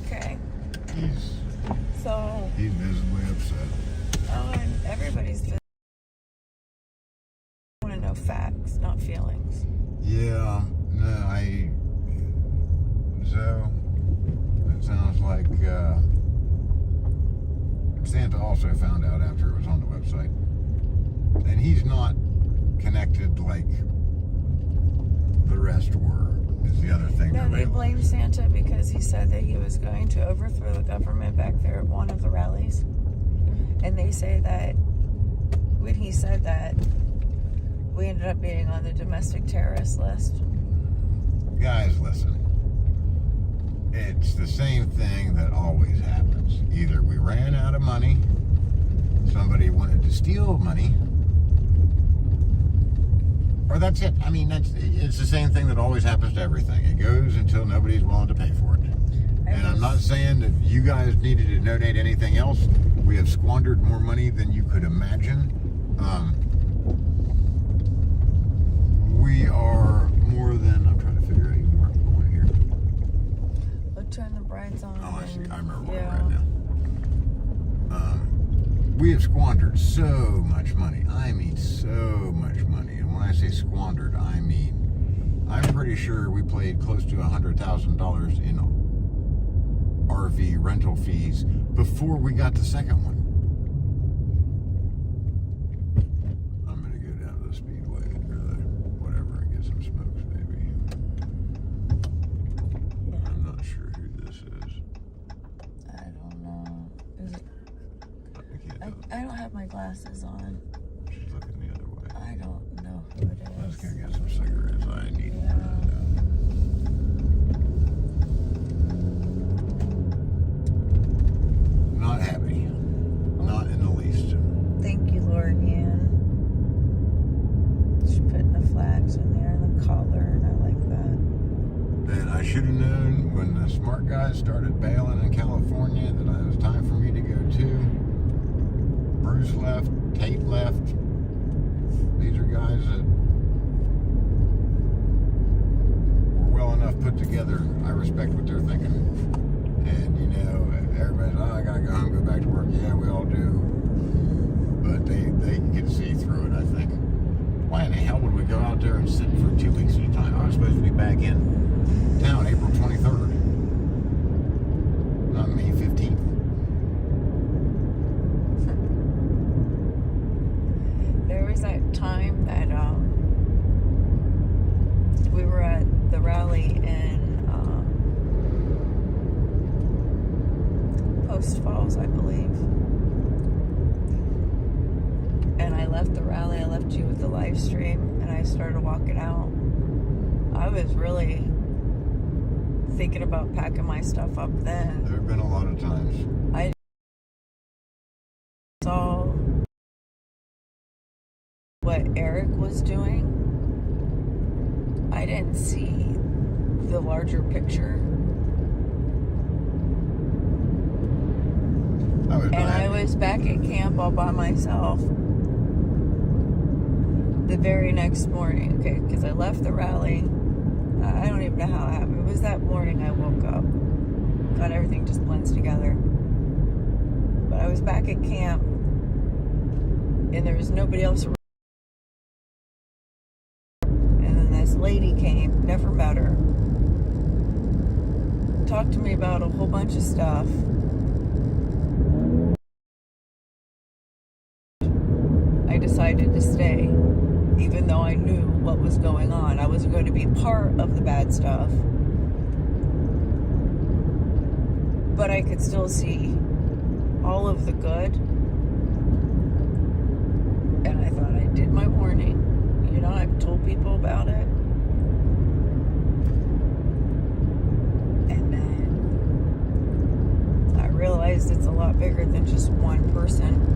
A: Okay.
B: He's
A: So,
B: visibly upset.
A: oh, and everybody's just want to know facts, not feelings.
B: Yeah, no, so, it sounds like, Santa also found out after it was on the website. And he's not connected like the rest were, is the other thing.
A: No, they blame Santa because he said that he was going to overthrow the government back there at one of the rallies. And they say that when he said that, we ended up being on the domestic terrorist list.
B: Guys, listen. It's the same thing that always happens. Either we ran out of money, somebody wanted to steal money, or that's it. I mean, it's the same thing that always happens to everything. It goes until nobody's willing to pay for it. And I'm not saying that you guys needed to donate anything else. We have squandered more money than you could imagine. We are more than, I'm trying to figure out even where I'm going here.
A: We'll turn the brights on.
B: Oh, I see. I remember
A: yeah.
B: right now. We have squandered so much money. I mean, so much money. And when I say squandered, I mean, I'm pretty sure we paid close to $100,000 in RV rental fees before we got the second one. I'm going to go down to the Speedway or the whatever and get some smokes, maybe.
A: Yeah.
B: I'm not sure who this is.
A: I don't know. Is it,
B: I can't tell.
A: I don't have my glasses on.
B: She's looking the other way.
A: I don't know who it
B: Let's
A: is.
B: go get some cigarettes. I need
A: Yeah.
B: Not happy. Not in the least.
A: Thank you, Lorianne. She's putting the flags in there and the collar, and I like that.
B: And I should have known when the smart guys started bailing in California that it was time for me to go too. Bruce left. Tate left. These are guys that were well enough put together. I respect what they're thinking. And, you know, everybody's, oh, I gotta go home, go back to work. Yeah, we all do. But they can see through it, I think. Why in the hell would we go out there and sit for 2 weeks at a time? I was supposed to be back in town April 23rd. Not May 15th.
A: There was that time that we were at the rally in Post Falls, I believe. And I left the rally, I left you with the live stream, and I started walking out. I was really thinking about packing my stuff up then.
B: There have been a lot of times.
A: I saw what Eric was doing. I didn't see the larger picture. I was back at camp all by myself the very next morning, okay, because I left the rally. I don't even know how it happened. It was that morning I woke up. God, everything just blends together. But I was back at camp, and there was nobody else around. And then this lady came, never met her, talked to me about a whole bunch of stuff. I decided to stay, even though I knew what was going on. I wasn't going to be part of the bad stuff, but I could still see all of the good. And I thought I did my warning. You know, I've told people about it. And then I realized it's a lot bigger than just one person.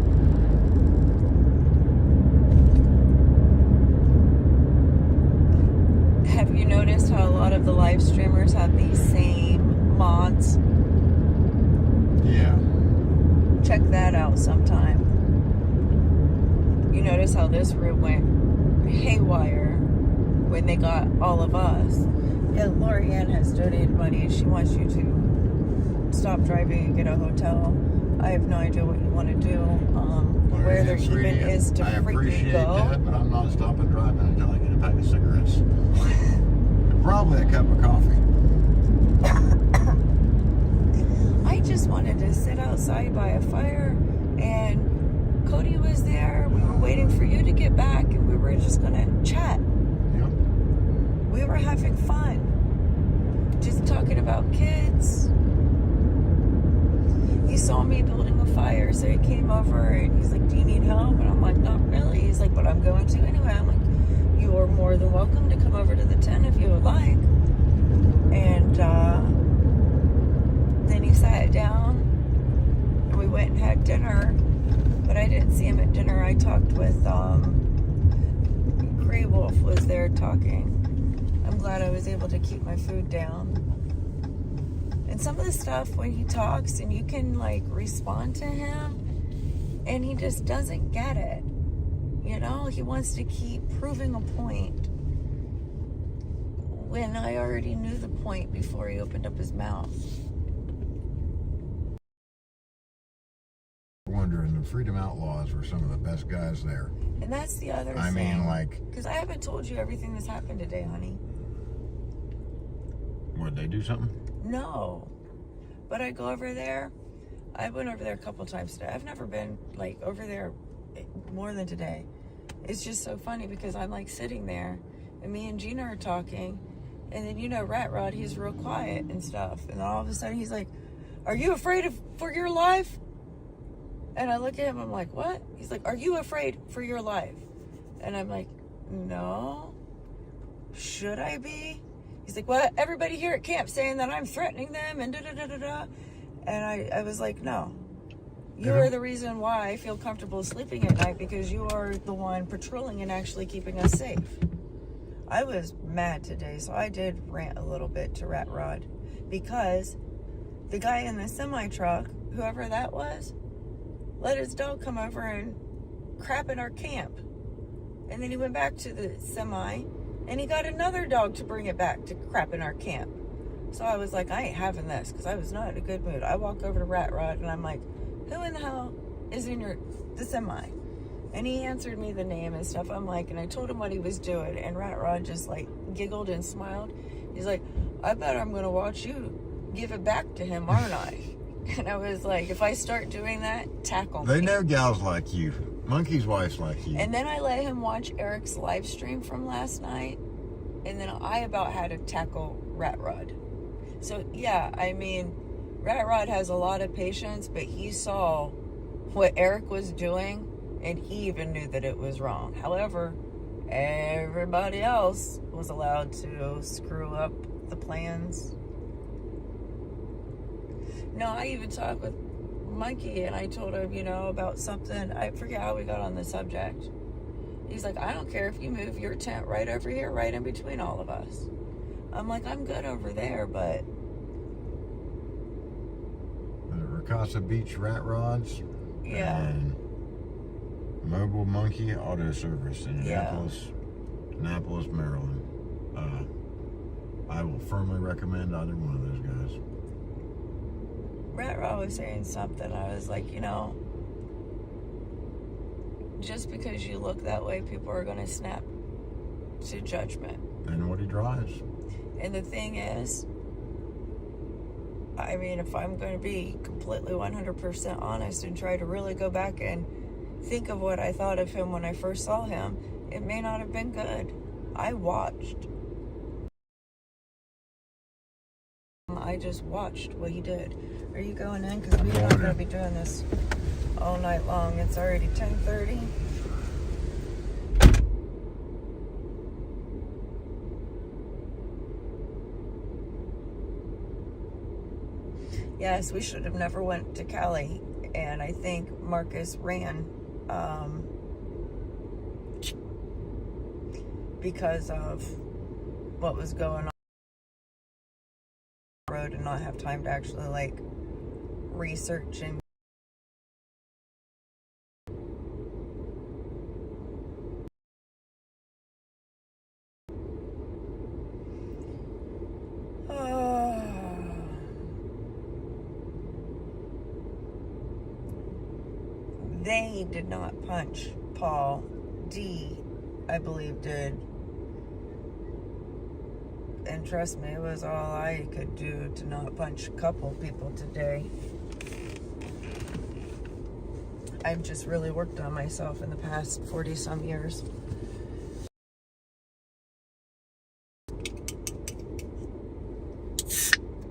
A: Have you noticed how a lot of the live streamers have these same mods?
B: Yeah.
A: Check that out sometime. You notice how this room went haywire when they got all of us. Yeah, Lori Ann has donated money and she wants you to stop driving and get a hotel. I have no idea what you want to do. Where there even is to
B: I
A: freaking
B: appreciate
A: go.
B: that, but I'm not stopping driving until I get a pack of cigarettes. And probably a cup of coffee.
A: I just wanted to sit outside by a fire, and Cody was there. We were waiting for you to get back, and we were just gonna chat.
B: Yep.
A: We were having fun, just talking about kids. He saw me building a fire, so he came over and he's like, "Do you need help?" And I'm like, "Not really." He's like, "But I'm going to anyway." I'm like, "You are more than welcome to come over to the tent if you would like." And then he sat down and we went and had dinner, but I didn't see him at dinner. I talked with Grey Wolf was there talking. I'm glad I was able to keep my food down. And some of the stuff when he talks and you can like respond to him and he just doesn't get it. You know, he wants to keep proving a point when I already knew the point before he opened up his mouth.
B: Wondering, the Freedom Outlaws were some of the best guys there.
A: And that's the other thing.
B: I mean, like,
A: because I haven't told you everything that's happened today, honey.
B: would they do something?
A: No. But I go over there. I went over there a couple times today. I've never been like over there more than today. It's just so funny because I'm like sitting there and me and Gina are talking, and then, you know, Rat Rod, he's real quiet and stuff. And then all of a sudden he's like, "Are you afraid for your life?" And I look at him, I'm like, "What?" He's like, "Are you afraid for your life?" And I'm like, "No. Should I be?" He's like, "Well, everybody here at camp saying that I'm threatening them and da-da-da-da-da." And I was like, "No. You are the reason why I feel comfortable sleeping at night, because you are the one patrolling and actually keeping us safe." I was mad today, so I did rant a little bit to Rat Rod, because the guy in the semi-truck, whoever that was, let his dog come over and crap in our camp. And then he went back to the semi and he got another dog to bring it back to crap in our camp. So I was like, I ain't having this, because I was not in a good mood. I walk over to Rat Rod and I'm like, "Who in the hell is in the semi?" And he answered me the name and stuff. I'm like, and I told him what he was doing, and Rat Rod just like giggled and smiled. He's like, "I bet I'm gonna watch you give it back to him, aren't I?" And I was like, if I start doing that, tackle me.
B: They know gals like you. Monkey's wives like you.
A: And then I let him watch Eric's live stream from last night, and then I about had to tackle Rat Rod. So yeah, I mean, Rat Rod has a lot of patience, but he saw what Eric was doing, and he even knew that it was wrong. However, everybody else was allowed to screw up the plans. No, I even talked with Mikey, and I told him, you know, about something. I forget how we got on the subject. He's like, "I don't care if you move your tent right over here, right in between all of us." I'm like, "I'm good over there, but..."
B: Ricasa Beach Rat Rods.
A: Yeah.
B: And Mobile Monkey Auto Service in Annapolis, Maryland. I will firmly recommend either one of those guys.
A: Rat Rod was saying something. I was like, you know, just because you look that way, people are going to snap to judgment.
B: And what he drives.
A: And the thing is, I mean, if I'm going to be completely 100% honest and try to really go back and think of what I thought of him when I first saw him, it may not have been good. I watched. I just watched what he did. Are you going in? Because we're not going to be doing this all night long. It's already 10:30. Yes, we should have never went to Cali, and I think Marcus ran because of what was going on the road and not have time to actually like research and They did not punch Paul. D, I believe, did. And trust me, it was all I could do to not punch a couple people today. I've just really worked on myself in the past 40 some years.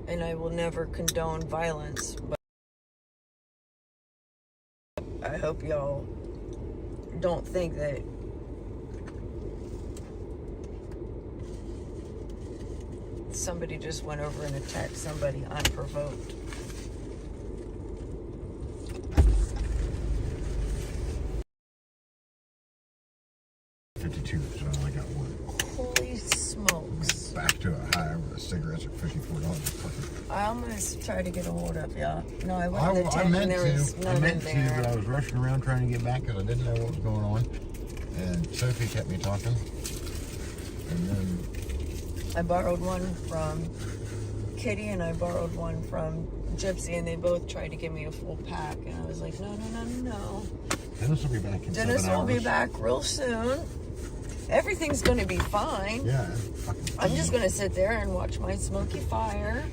A: And I will never condone violence, but I hope y'all don't think that somebody just went over and attacked somebody unprovoked.
B: $52, so I only got one.
A: Holy smokes.
B: Back to a high where the cigarettes are $54. Perfect.
A: I almost tried to get a hold of y'all. No, I went to the tent
B: I meant
A: and there was
B: to.
A: none
B: I meant
A: in
B: to,
A: there.
B: but I was rushing around trying to get back because I didn't know what was going on. And Sophie kept me talking. And then
A: I borrowed one from Kitty and I borrowed one from Gypsy, and they both tried to give me a full pack. And I was like, no.
B: Dennis will be back in 7
A: Dennis
B: hours.
A: will be back real soon. Everything's going to be fine.
B: Yeah.
A: I'm just going to sit there and watch my smoky fire,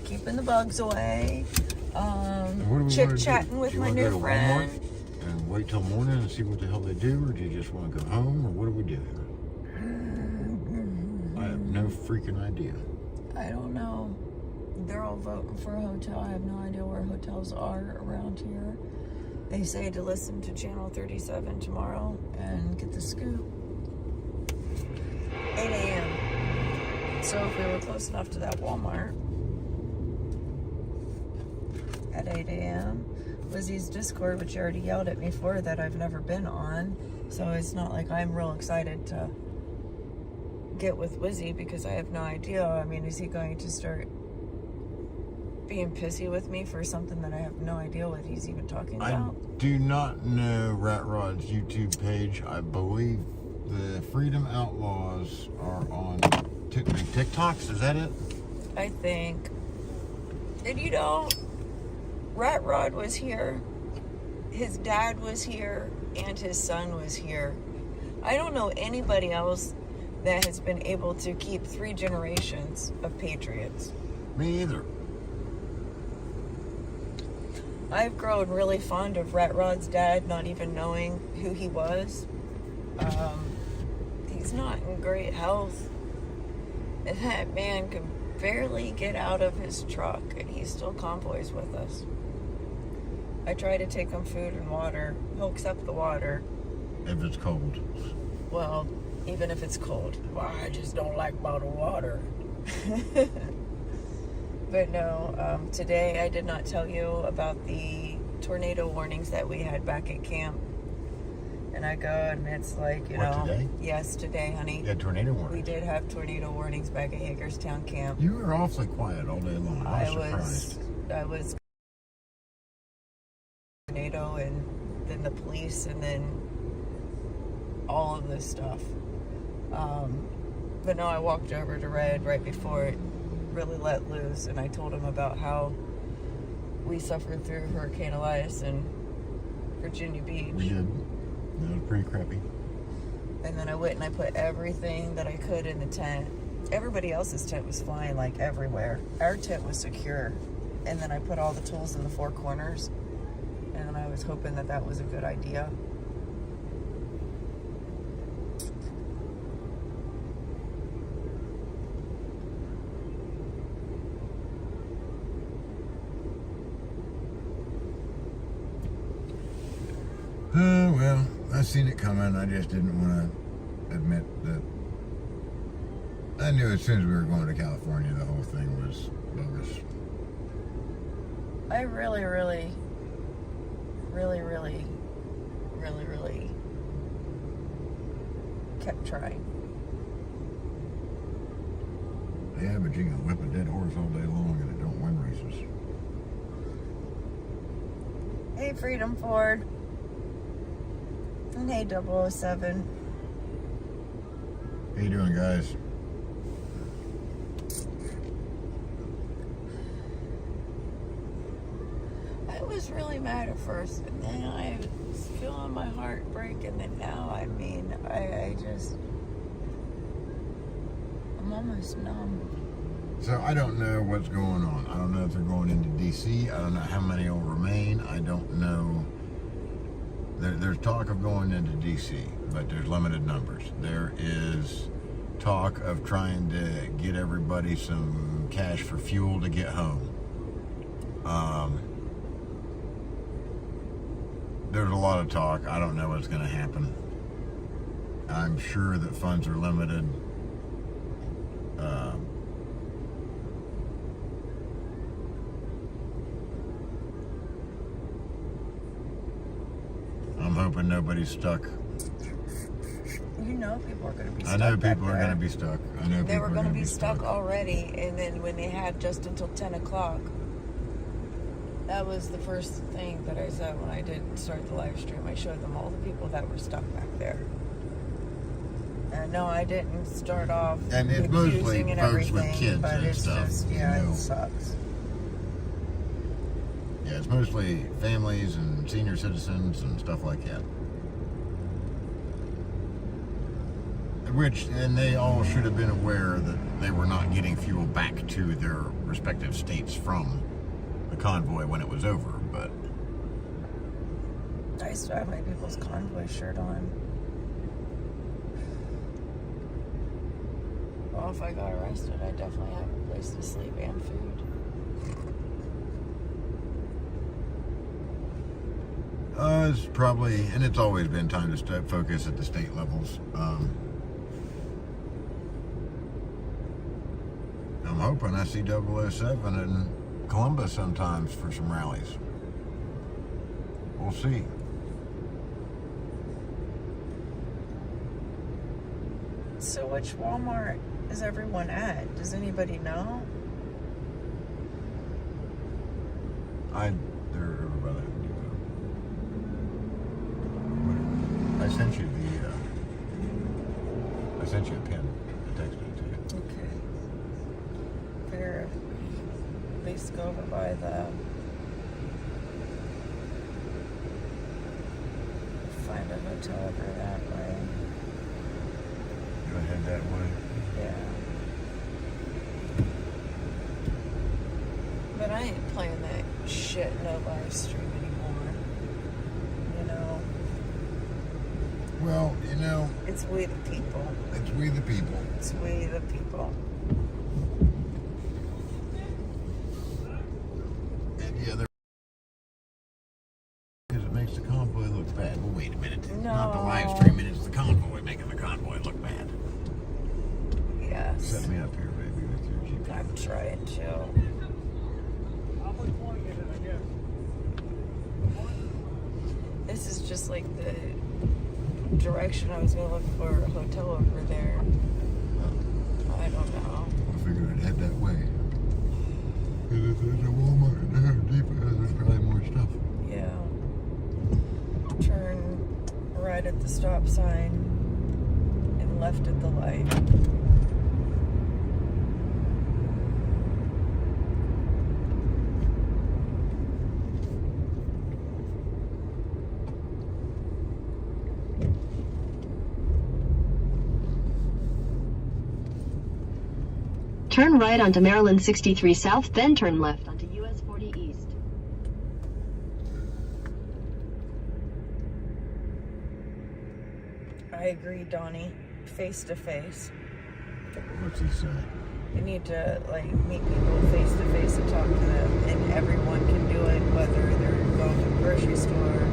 A: keeping the bugs away, chit-chatting with my new friend.
B: And wait till morning and see what the hell they do, or do you just want to go home, or what do we do? I have no freaking idea.
A: I don't know. They're all voting for a hotel. I have no idea where hotels are around here. They say to listen to Channel 37 tomorrow and get the scoop. 8 a.m. So if we were close enough to that Walmart at 8 a.m., Lizzie's Discord, which you already yelled at me for, that I've never been on. So it's not like I'm real excited to get with Wizzy because I have no idea. I mean, is he going to start being pissy with me for something that I have no idea what he's even talking about?
B: I do not know Rat Rod's YouTube page. I believe the Freedom Outlaws are on TikToks. Is that it?
A: I think. And you know, Rat Rod was here, his dad was here, and his son was here. I don't know anybody else that has been able to keep 3 generations of patriots.
B: Me either.
A: I've grown really fond of Rat Rod's dad, not even knowing who he was. He's not in great health. And that man can barely get out of his truck, and he still convoys with us. I try to take him food and water. He'll accept the water.
B: If it's cold.
A: Well, even if it's cold. Well, I just don't like bottled water. But no, today I did not tell you about the tornado warnings that we had back at camp. And I go and it's like, you
B: What,
A: know.
B: today?
A: Yes, today, honey.
B: You had tornado warnings.
A: We did have tornado warnings back at Hagerstown camp.
B: You were awfully quiet all day long. I was surprised.
A: I was tornado, and then the police, and then all of this stuff. But no, I walked over to Red right before it really let loose, and I told him about how we suffered through Hurricane Elias in Virginia Beach.
B: We did. That was pretty crappy.
A: And then I went and I put everything that I could in the tent. Everybody else's tent was flying like everywhere. Our tent was secure. And then I put all the tools in the 4 corners. And I was hoping that that was a good idea.
B: Oh, well, I seen it coming. I just didn't want to admit that. I knew as soon as we were going to California, the whole thing was bogus.
A: I really kept trying.
B: Yeah, but you can whip a dead horse all day long and it don't win races.
A: Hey, Freedom Ford. And hey, 007.
B: How you doing, guys?
A: I was was really mad at first, and then I was feeling my heart break, and then now, I mean, I just, I'm almost numb.
B: So I don't know what's going on. I don't know if they're going into D.C. I don't know how many will remain. I don't know. There's talk of going into D.C., but there's limited numbers. There is talk of trying to get everybody some cash for fuel to get home. There's a lot of talk. I don't know what's going to happen. I'm sure that funds are limited. I'm hoping nobody's stuck.
A: You know people are going to be stuck.
B: I know
A: back
B: people are
A: there.
B: going to be stuck. I know
A: They
B: people
A: were
B: are
A: going to
B: gonna
A: be stuck already, and then when they had just until 10 o'clock, that was the first thing that I said when I did start the live stream. I showed them all the people that were stuck back there. And no, I didn't start off
B: And it's mostly
A: accusing and
B: folks
A: everything,
B: with kids
A: but
B: and
A: it's
B: stuff,
A: just,
B: you
A: yeah,
B: know.
A: it sucks.
B: Yeah, it's mostly families and senior citizens and stuff like that. And they all should have been aware that they were not getting fuel back to their respective states from the convoy when it was over, but
A: I still have my people's convoy shirt on. Well, if I got arrested, I definitely have a place to sleep and food.
B: it's probably, and it's always been time to focus at the state levels. I'm hoping I see 007 in Columbus sometimes for some rallies. We'll see.
A: So which Walmart is everyone at? Does anybody know?
B: They're over by the Home Depot. I sent you I sent you a pin. I texted it to you.
A: Okay. Figure at least go over by the find a hotel over that way.
B: Go ahead that way.
A: Yeah. But I ain't playing that shit no live stream anymore. You know?
B: Well, you know,
A: It's we the people.
B: it's we the people.
A: It's we the people.
B: And yeah, because it makes the convoy look bad. Well, wait a minute. It's not the live
A: No.
B: streaming, it's the convoy making the convoy look bad.
A: Yes.
B: Set me up here, baby, with your GPS.
A: I'm trying to. This is just like the direction I was going to look for a hotel over there. I don't know.
B: I figured I'd head that way. Because if there's a Walmart and a Home Depot, there's probably more stuff.
A: Yeah. Turn right at the stop sign and left at the light.
E: Turn right onto Maryland 63 South, then turn left onto US 40 East.
A: I agree, Donnie. Face to face.
B: What's he say?
A: You need to meet people face to face and talk to them, and everyone can do it, whether they're going to the grocery store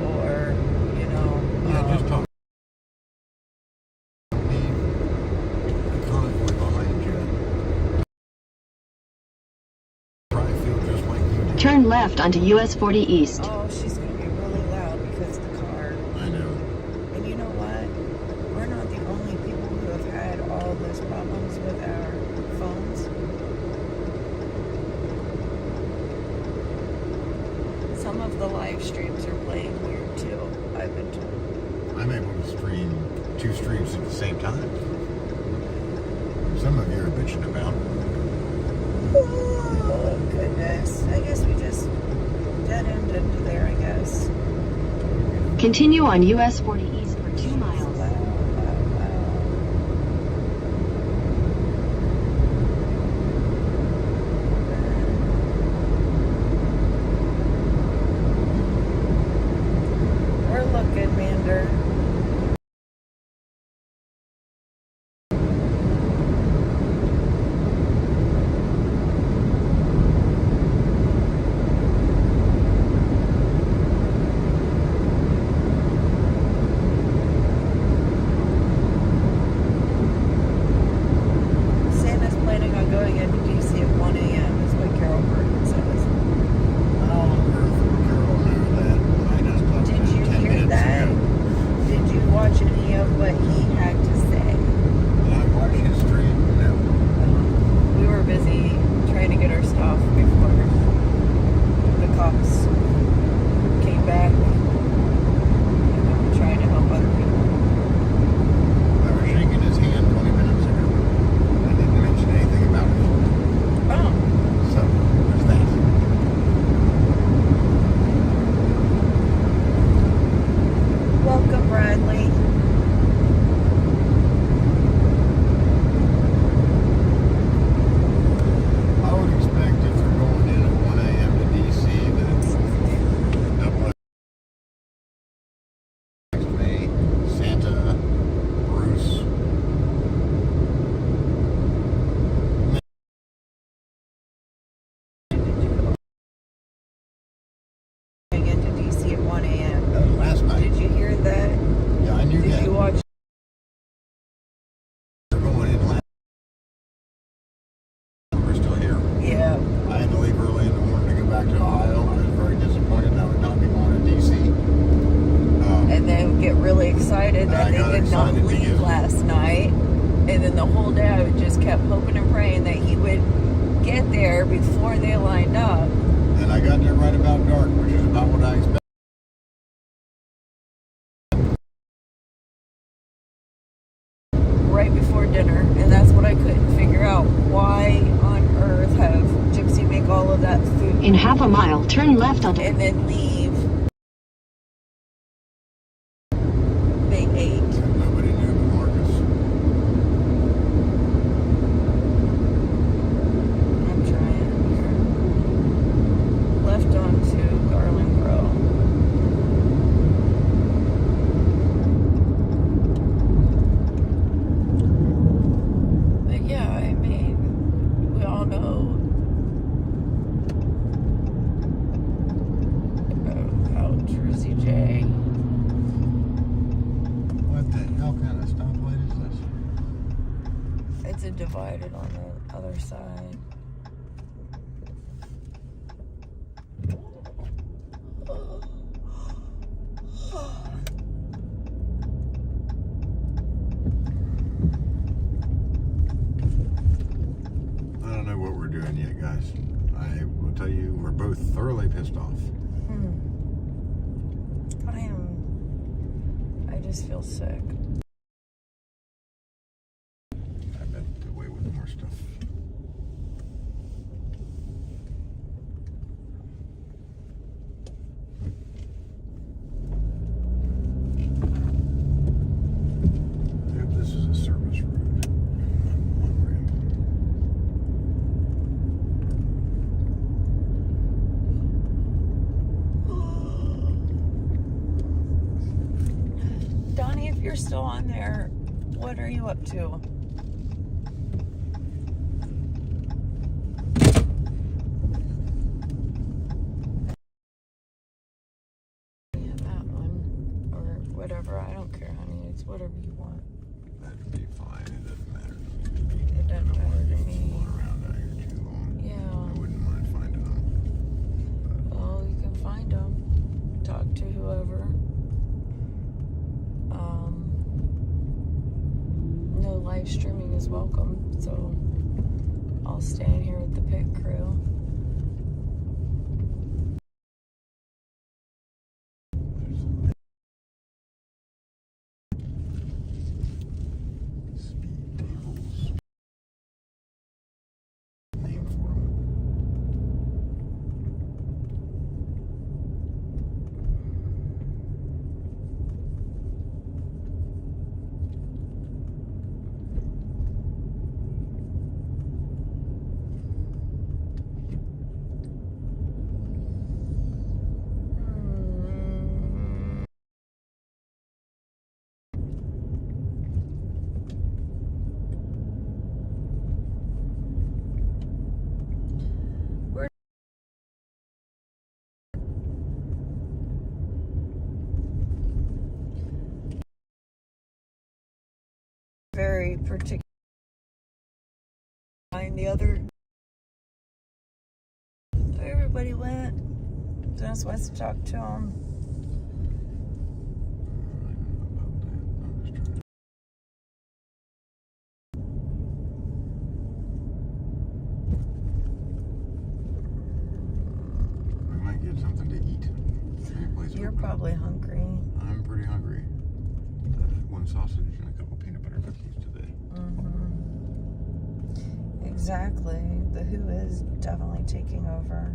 A: or,
B: Yeah, just talk. You need a convoy behind you. Probably feel just like you do.
E: Turn left onto US 40 East.
A: Oh, she's going to be really loud because of the car.
B: I know.
A: And you know what? We're not the only people who have had all those problems with our phones. Some of the live streams are playing weird too, I've been told.
B: I'm able to stream 2 streams at the same time. Some of you are bitching about.
A: Oh, goodness. I guess we just dead end into there, I guess.
E: Continue on US 40 East for 2
A: Wow,
E: miles.
A: wow, wow. We're looking, Mander. Santa's planning on going into DC at 1 a.m. is what Carol Burton says.
B: How on earth would Carol know that? I just talked to
A: Did
B: him
A: you
B: 10
A: hear
B: minutes
A: that?
B: ago.
A: Did you watch any of what he had to say?
B: Did I watch history? No.
A: We were busy trying to get our stuff before the cops came back. Trying to help other people.
B: I was shaking his hand 20 minutes ago. I didn't mention anything about it.
A: Oh,
B: So, there's that.
A: welcome, Bradley.
B: I would expect if they're going in at 1 a.m. to DC that double next May, Santa, Bruce,
A: Going into DC at 1 a.m.
B: that was last night.
A: Did you hear that?
B: Yeah, I knew
A: Did
B: that.
A: you watch?
B: They're going in last. We're still here.
A: Yeah.
B: I had to leave early in the morning to go back to Ohio. I was very disappointed I would not be going to DC.
A: And then get really excited that
B: I
A: they
B: got
A: did not
B: excited
A: leave
B: because-
A: last night. And then the whole day I just kept hoping and praying that he would get there before they lined up.
B: And I got there right about dark, which is about what I expected.
A: Right before dinner, and that's what I couldn't figure out. Why on earth have Gypsy make all of that food
E: In half a mile, turn left onto
A: and then leave? They ate.
B: Nobody knew but Marcus.
A: I'm trying here. Left onto Garland Grove. But yeah, I mean, we all know about Jersey J.
B: What the hell kind of stoplight is this?
A: It's a divided on the other side.
B: I don't know what we're doing yet, guys. I will tell you, we're both thoroughly pissed off.
A: I just feel sick.
B: I bet away with more stuff. I hope this is a service road. One ramp.
A: Donnie, if you're still on there, what are you up to? Yeah, that one. Or whatever. I don't care, honey. It's whatever you want.
B: That'd be fine. It doesn't matter.
A: It doesn't
B: I don't want
A: matter
B: to
A: to
B: be
A: me.
B: fooling around out here too long.
A: Yeah.
B: I wouldn't mind finding them.
A: Oh, you can find them. Talk to whoever. No live streaming is welcome, so I'll stand here with the pit crew.
B: Speed tables. Name for them.
A: very particular. And the other, everybody went. Dennis wants to talk to him.
B: We might get something to eat.
A: You're probably hungry.
B: I'm pretty hungry. One sausage and a couple peanut butter cookies today.
A: Exactly. The Who is definitely taking over.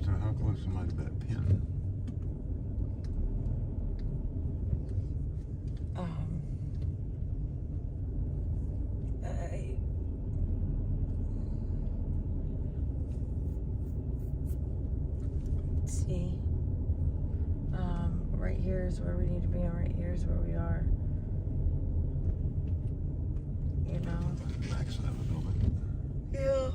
B: So how close am I to that pin?
A: Let's see. Right here is where we need to be, and right here is where we are. You know?
B: Backside of the building.
A: Yeah.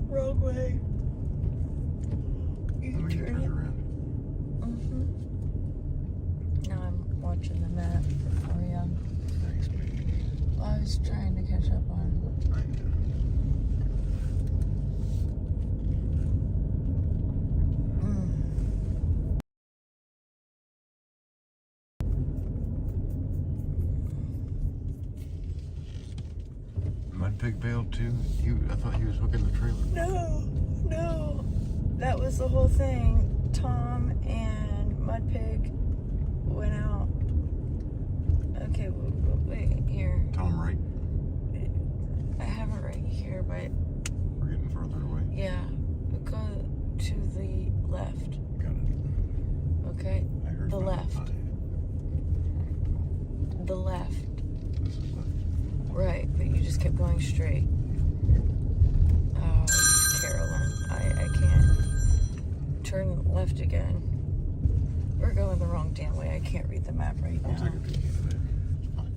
A: Wrong way.
B: Let me turn around.
A: Now I'm watching the map for you.
B: Thanks, baby.
A: Well, I was trying to catch up on.
B: Mudpig bailed too? I thought he was hooking the trailer.
A: No. That was the whole thing. Tom and Mudpig went out. Okay, wait, here.
B: Tom Wright?
A: I have it right here, but
B: We're getting further away.
A: yeah. Go to the left.
B: Got it.
A: Okay?
B: I heard
A: The
B: about
A: left. The left.
B: This is left.
A: Right, but you just kept going straight. Oh, Carolyn, I can't. Turn left again. We're going the wrong damn way. I can't read the map right
B: I'll
A: now.
B: take a peek at it. It's fine.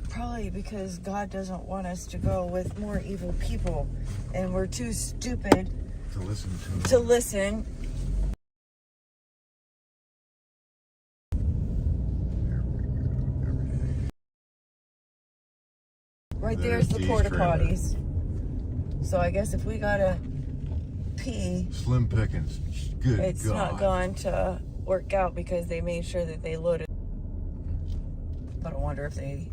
A: Probably because God doesn't want us to go with more evil people, and we're too stupid
B: To listen to him.
A: to listen.
B: There we go. Everything.
A: Right
B: There's
A: there's the
B: Dee's
A: porta
B: trailer.
A: potties. So I guess if we gotta pee,
B: Slim pickings. Good
A: it's
B: God.
A: not going to work out because they made sure that they loaded. But I wonder if they.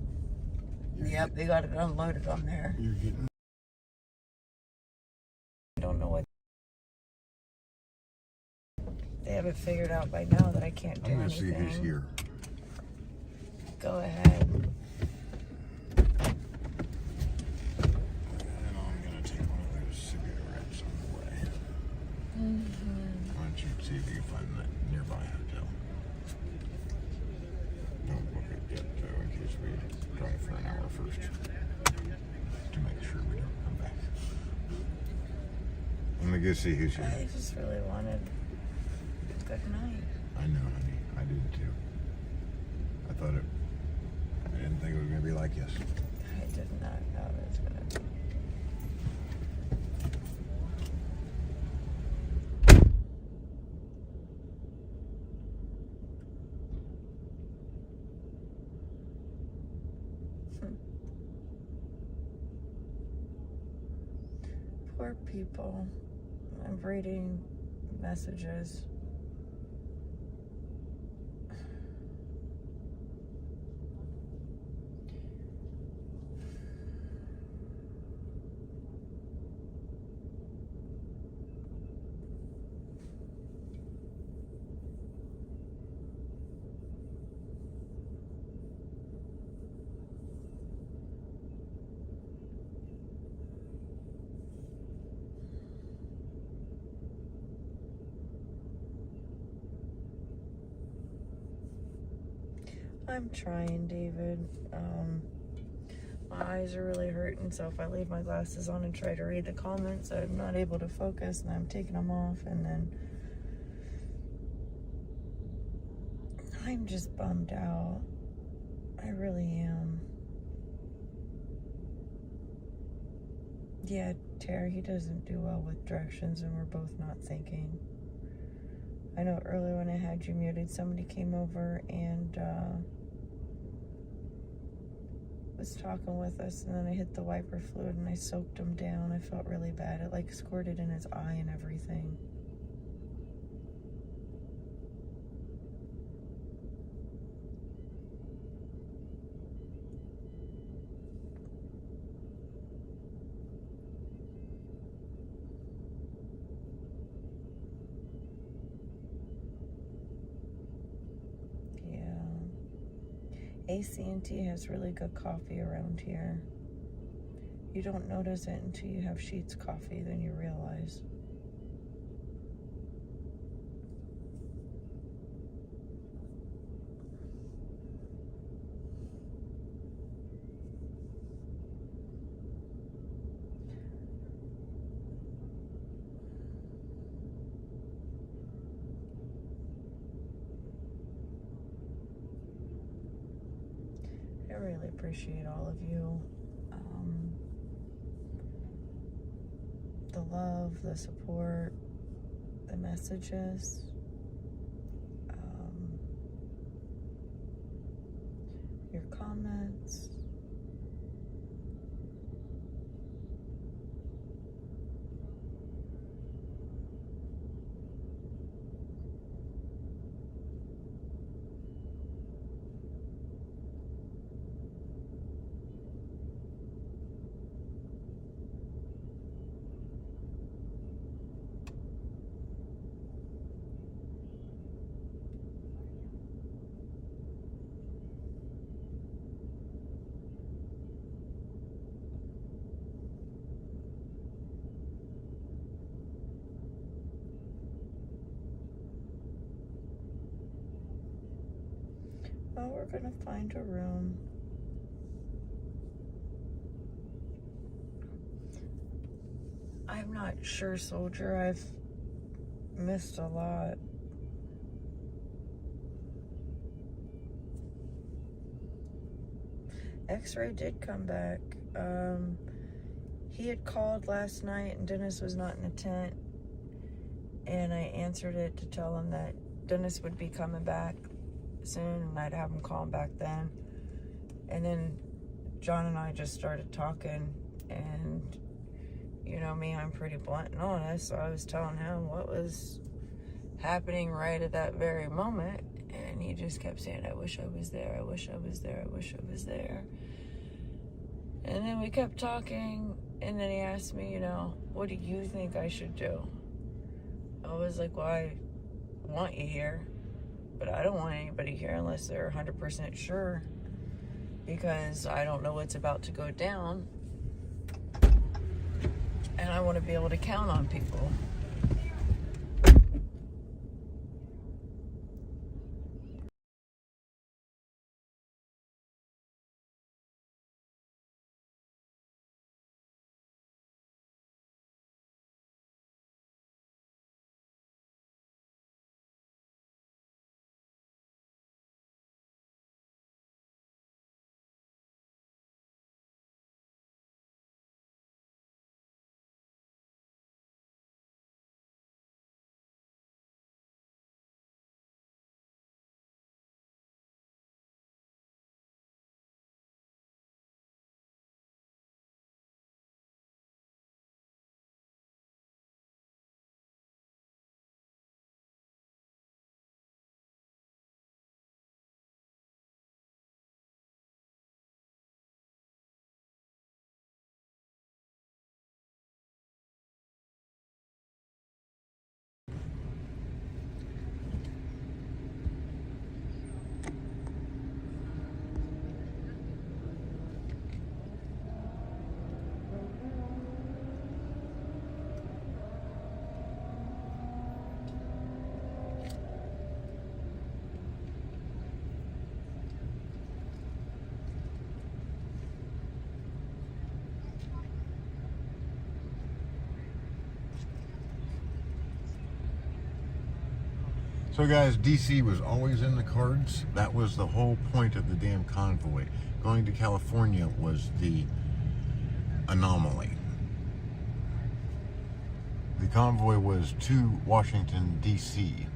A: Yep, they got it unloaded on there.
B: You're getting.
A: I don't know what. They haven't figured out by now that I can't do
B: I'm gonna
A: anything.
B: see who's here.
A: Go ahead.
B: And I'm gonna take one of those cigarettes on the way. Why don't you see if you can find that nearby hotel? Don't book it yet, though, in case we drive for an hour first. To make sure we don't come back. I'm gonna go see who's here.
A: I just really wanted good night.
B: I know, honey. I did too. I thought it. I didn't think it was gonna be like this.
A: I did not know it was gonna be. Poor people. I'm reading messages. I'm trying, David. My eyes are really hurting, so if I leave my glasses on and try to read the comments, I'm not able to focus, and I'm taking them off, and then I'm just bummed out. I really am. Yeah, Terry, he doesn't do well with directions, and we're both not thinking. I know earlier when I had you muted, somebody came over and was talking with us, and then I hit the wiper fluid and I soaked him down. I felt really bad. It like squirted in his eye and everything. AT&T has really good coffee around here. You don't notice it until you have Sheet's coffee, then you realize. I really appreciate all of you. The love, the support, the messages, your comments. Well, we're gonna find a room. I'm not sure, Soldier. I've missed a lot. X-ray did come back. He had called last night and Dennis was not in the tent. And I answered it to tell him that Dennis would be coming back soon and I'd have him call him back then. And then John and I just started talking, and you know me, I'm pretty blunt and honest, so I was telling him what was happening right at that very moment, and he just kept saying, I wish I was there, I wish I was there, I wish I was there. And then we kept talking, and then he asked me, you know, what do you think I should do? I was like, well, I want you here, but I don't want anybody here unless they're 100% sure, because I don't know what's about to go down, and I want to be able to count on people.
B: So guys, DC was always in the cards. That was the whole point of the damn convoy. Going to California was the anomaly. The convoy was to Washington, DC.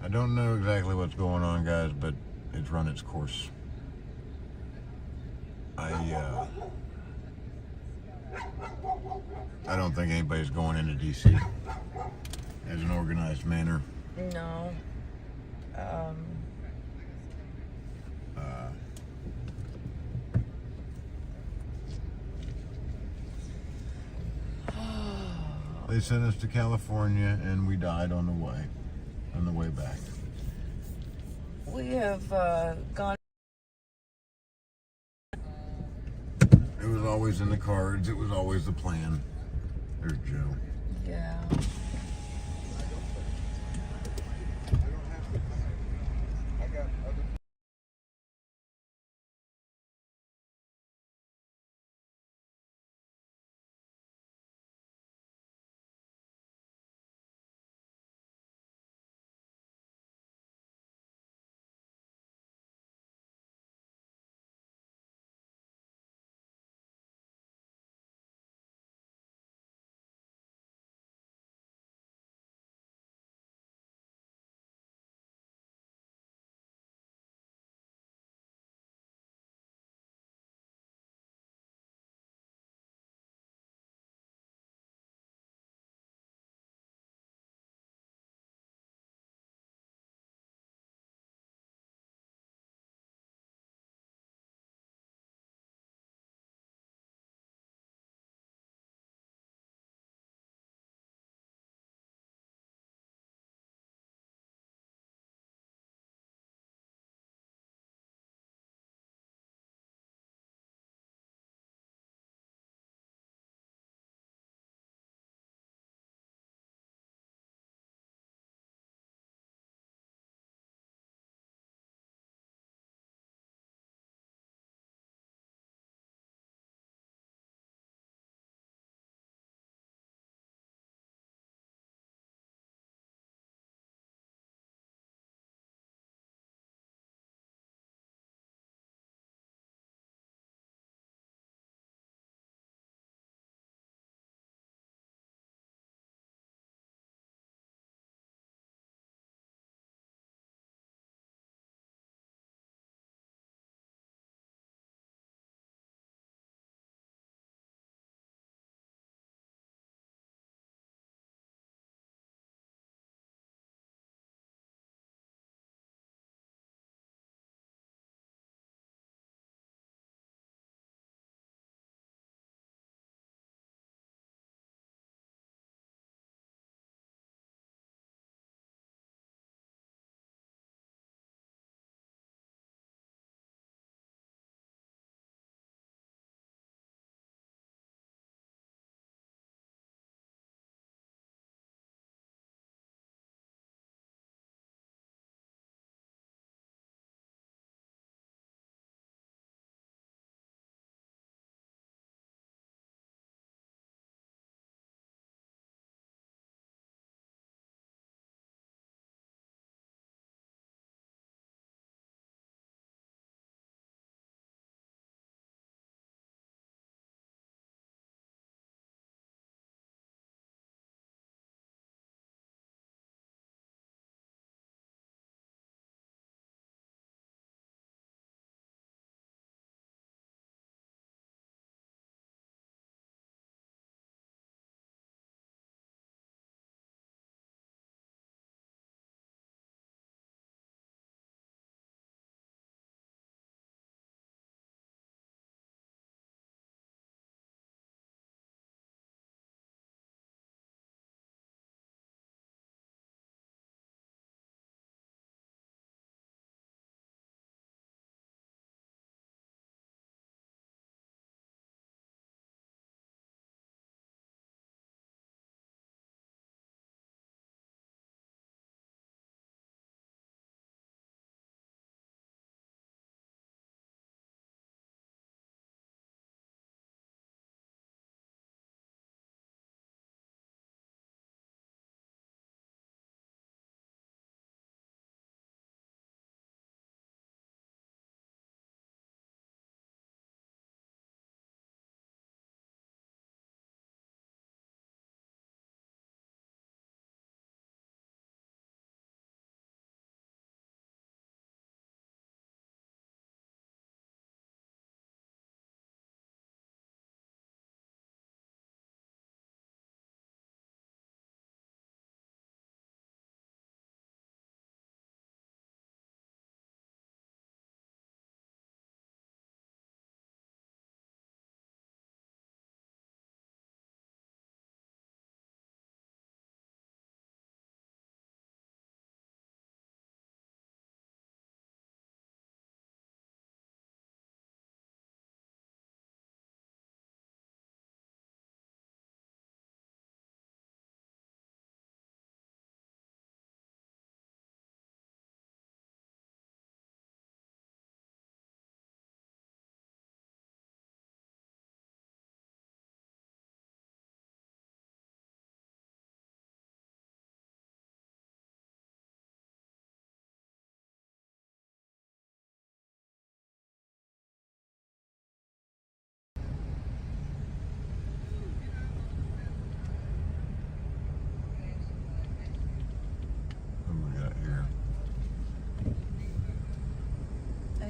B: I don't know exactly what's going on, guys, but it's run its course. I don't think anybody's going into DC as an organized manner.
A: No.
B: They sent us to California, and we died on the way back.
A: We have gone.
B: It was always in the cards. It was always the plan. There's Joe.
A: Yeah.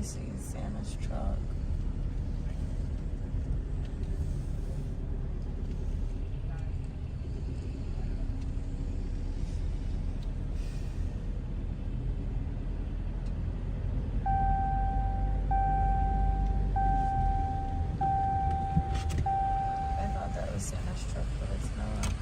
A: see Santa's truck. I thought that was Santa's truck, but it's not.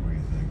B: What do you think?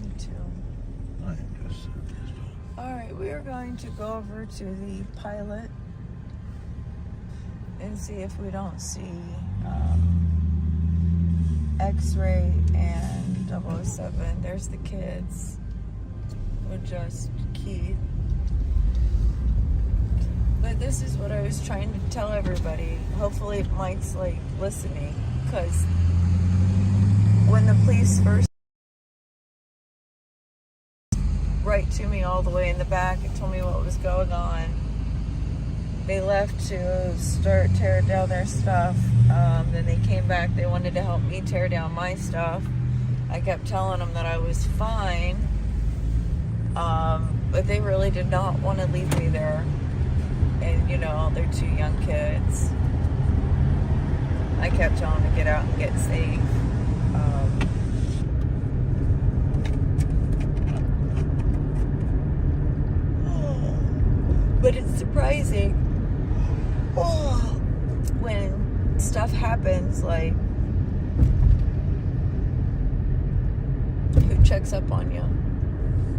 A: Me too.
B: I am just so pissed off.
A: Alright, we are going to go over to the pilot and see if we don't see X-Ray and 007. There's the kids with just Keith. But this is what I was trying to tell everybody. Hopefully Mike's like listening, because when the police first right to me all the way in the back and told me what was going on, they left to start tearing down their stuff. Then they came back. They wanted to help me tear down my stuff. I kept telling them that I was fine, but they really did not want to leave me there. And you know, they're two young kids. I kept telling them to get out and get safe. But it's surprising when stuff happens, like, who checks up on you?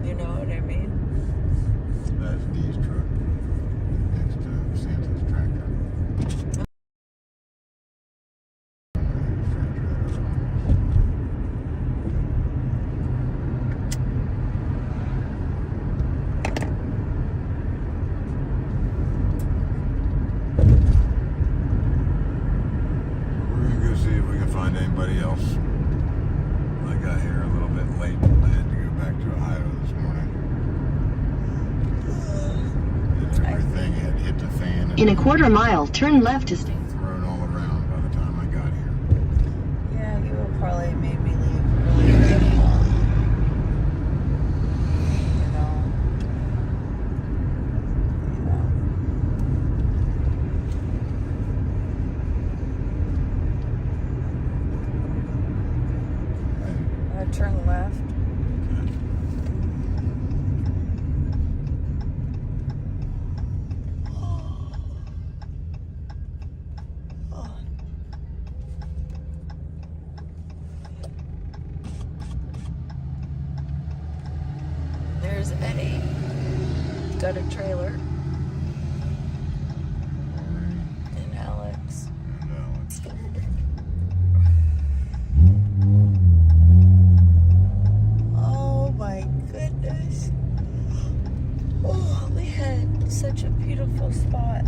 A: You know what I mean?
B: That's Dee's truck next to Santa's tractor.
E: In a quarter mile, turn left to stay.
B: It's grown all around by the time I got here.
A: Yeah, you will probably made me leave earlier than you know. Turn left. There's Eddie. Got a trailer. And Alex. Oh my goodness. Oh, we had such a beautiful spot.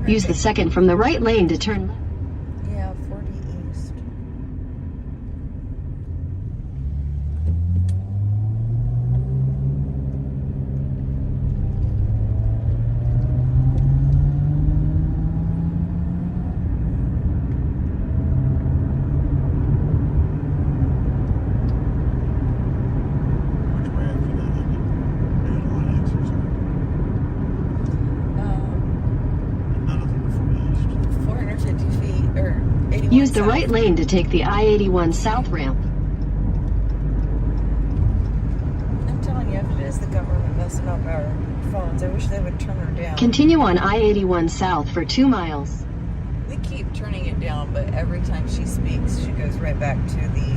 E: Use the second from the right lane to turn left.
A: Yeah, 40 East.
B: Which way after that ended? They had a lot of exits there. None of them were from east.
A: 450 feet, or 81
E: Use the
A: south.
E: right lane to take the I-81 south ramp.
A: I'm telling you, if it is the government messing up our phones, I wish they would turn her down.
E: Continue on I-81 south for 2 miles.
A: We keep turning it down, but every time she speaks, she goes right back to the,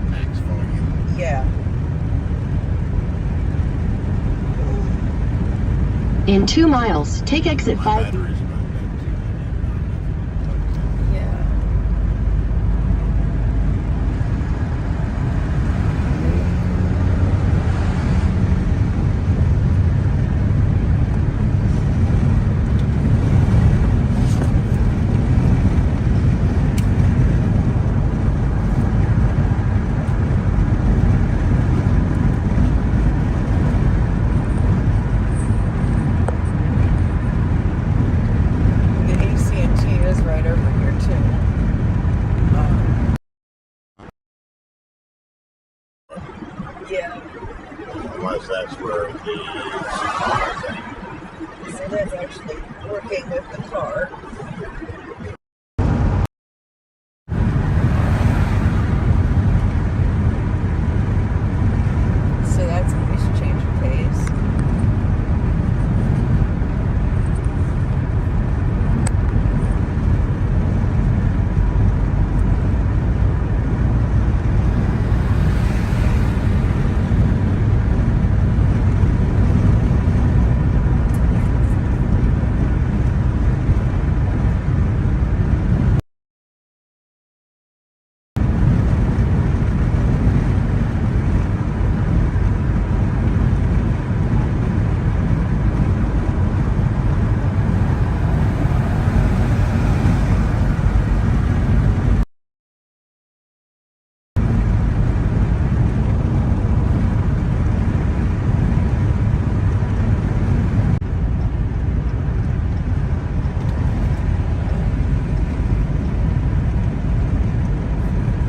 B: Max volume.
A: yeah.
E: In 2 miles, take exit
B: My
E: 5.
B: battery's about dead too.
A: Yeah. The AT&T is right over here too. Yeah.
B: Unless that's where
A: So that's actually working with the car. So that's a nice change of pace.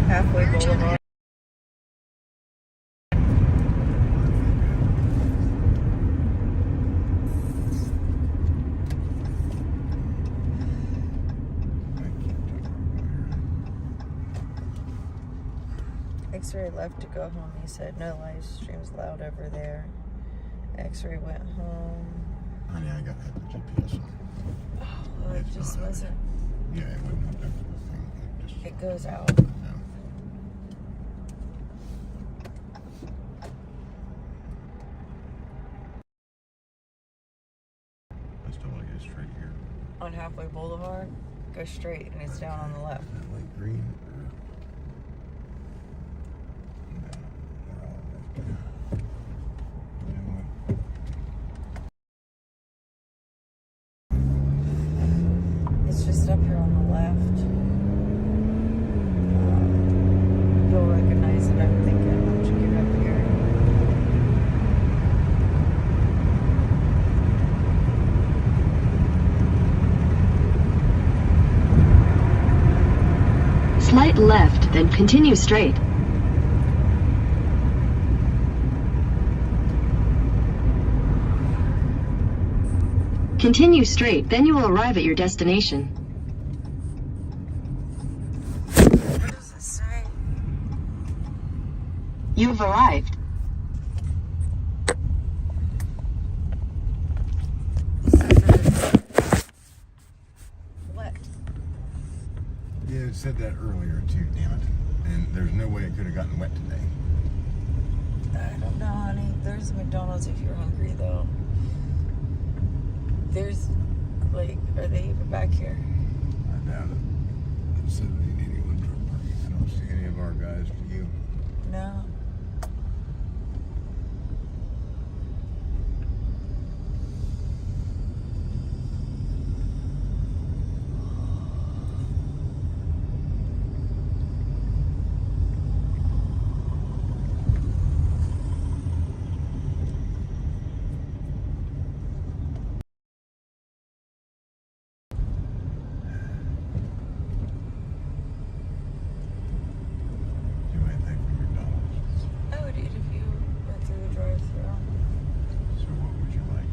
A: Halfway Boulevard. X-ray left to go home. He said no live streams allowed over there. X-ray went home.
B: Honey, I got that GPS on.
A: Oh, it
B: It's
A: just
B: not
A: wasn't.
B: Yeah, it wouldn't hook up to the thing. It just,
A: It goes out.
B: no. I still want to get straight here.
A: On Halfway Boulevard, go straight and it's down on the left.
B: That light green. No, they're all left. You know what?
A: It's just up here on the left. You'll recognize it, I'm thinking, once you get up here.
E: slight left, then continue straight. Continue straight, then you will arrive at your destination.
A: What does it say?
E: You've arrived.
A: What?
B: Yeah, it said that earlier too, damn it. And there's no way it could have gotten wet today.
A: I don't know, honey. There's a McDonald's if you're hungry, though. There's, like, are they even back here?
B: I doubt it. It said 1881 truck parking. I don't see any of our guys. Do you?
A: No.
B: Do anything from McDonald's.
A: I would eat if you went through the drive-thru.
B: So what would you like?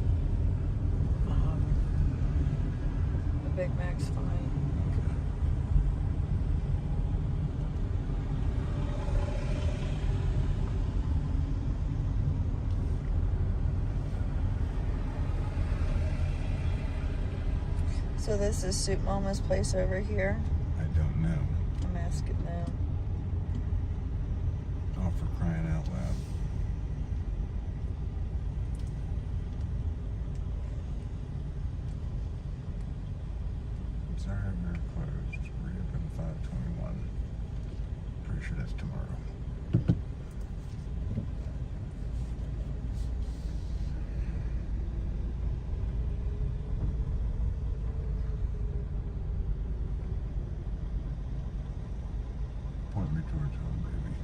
A: A Big Mac's fine. So this is Soup Mama's place over here.
B: I don't know.
A: I'm asking them.
B: Oh, for crying out loud. Sorry, we're closed. Reopen 5/21. Pretty sure that's tomorrow. Point me towards home, baby.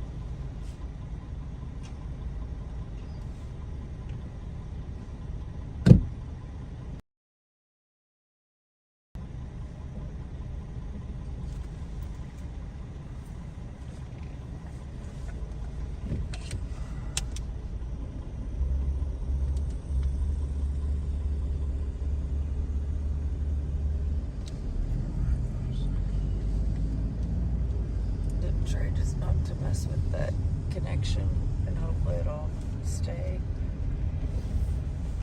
A: Try just not to mess with that connection, and hopefully it'll stay.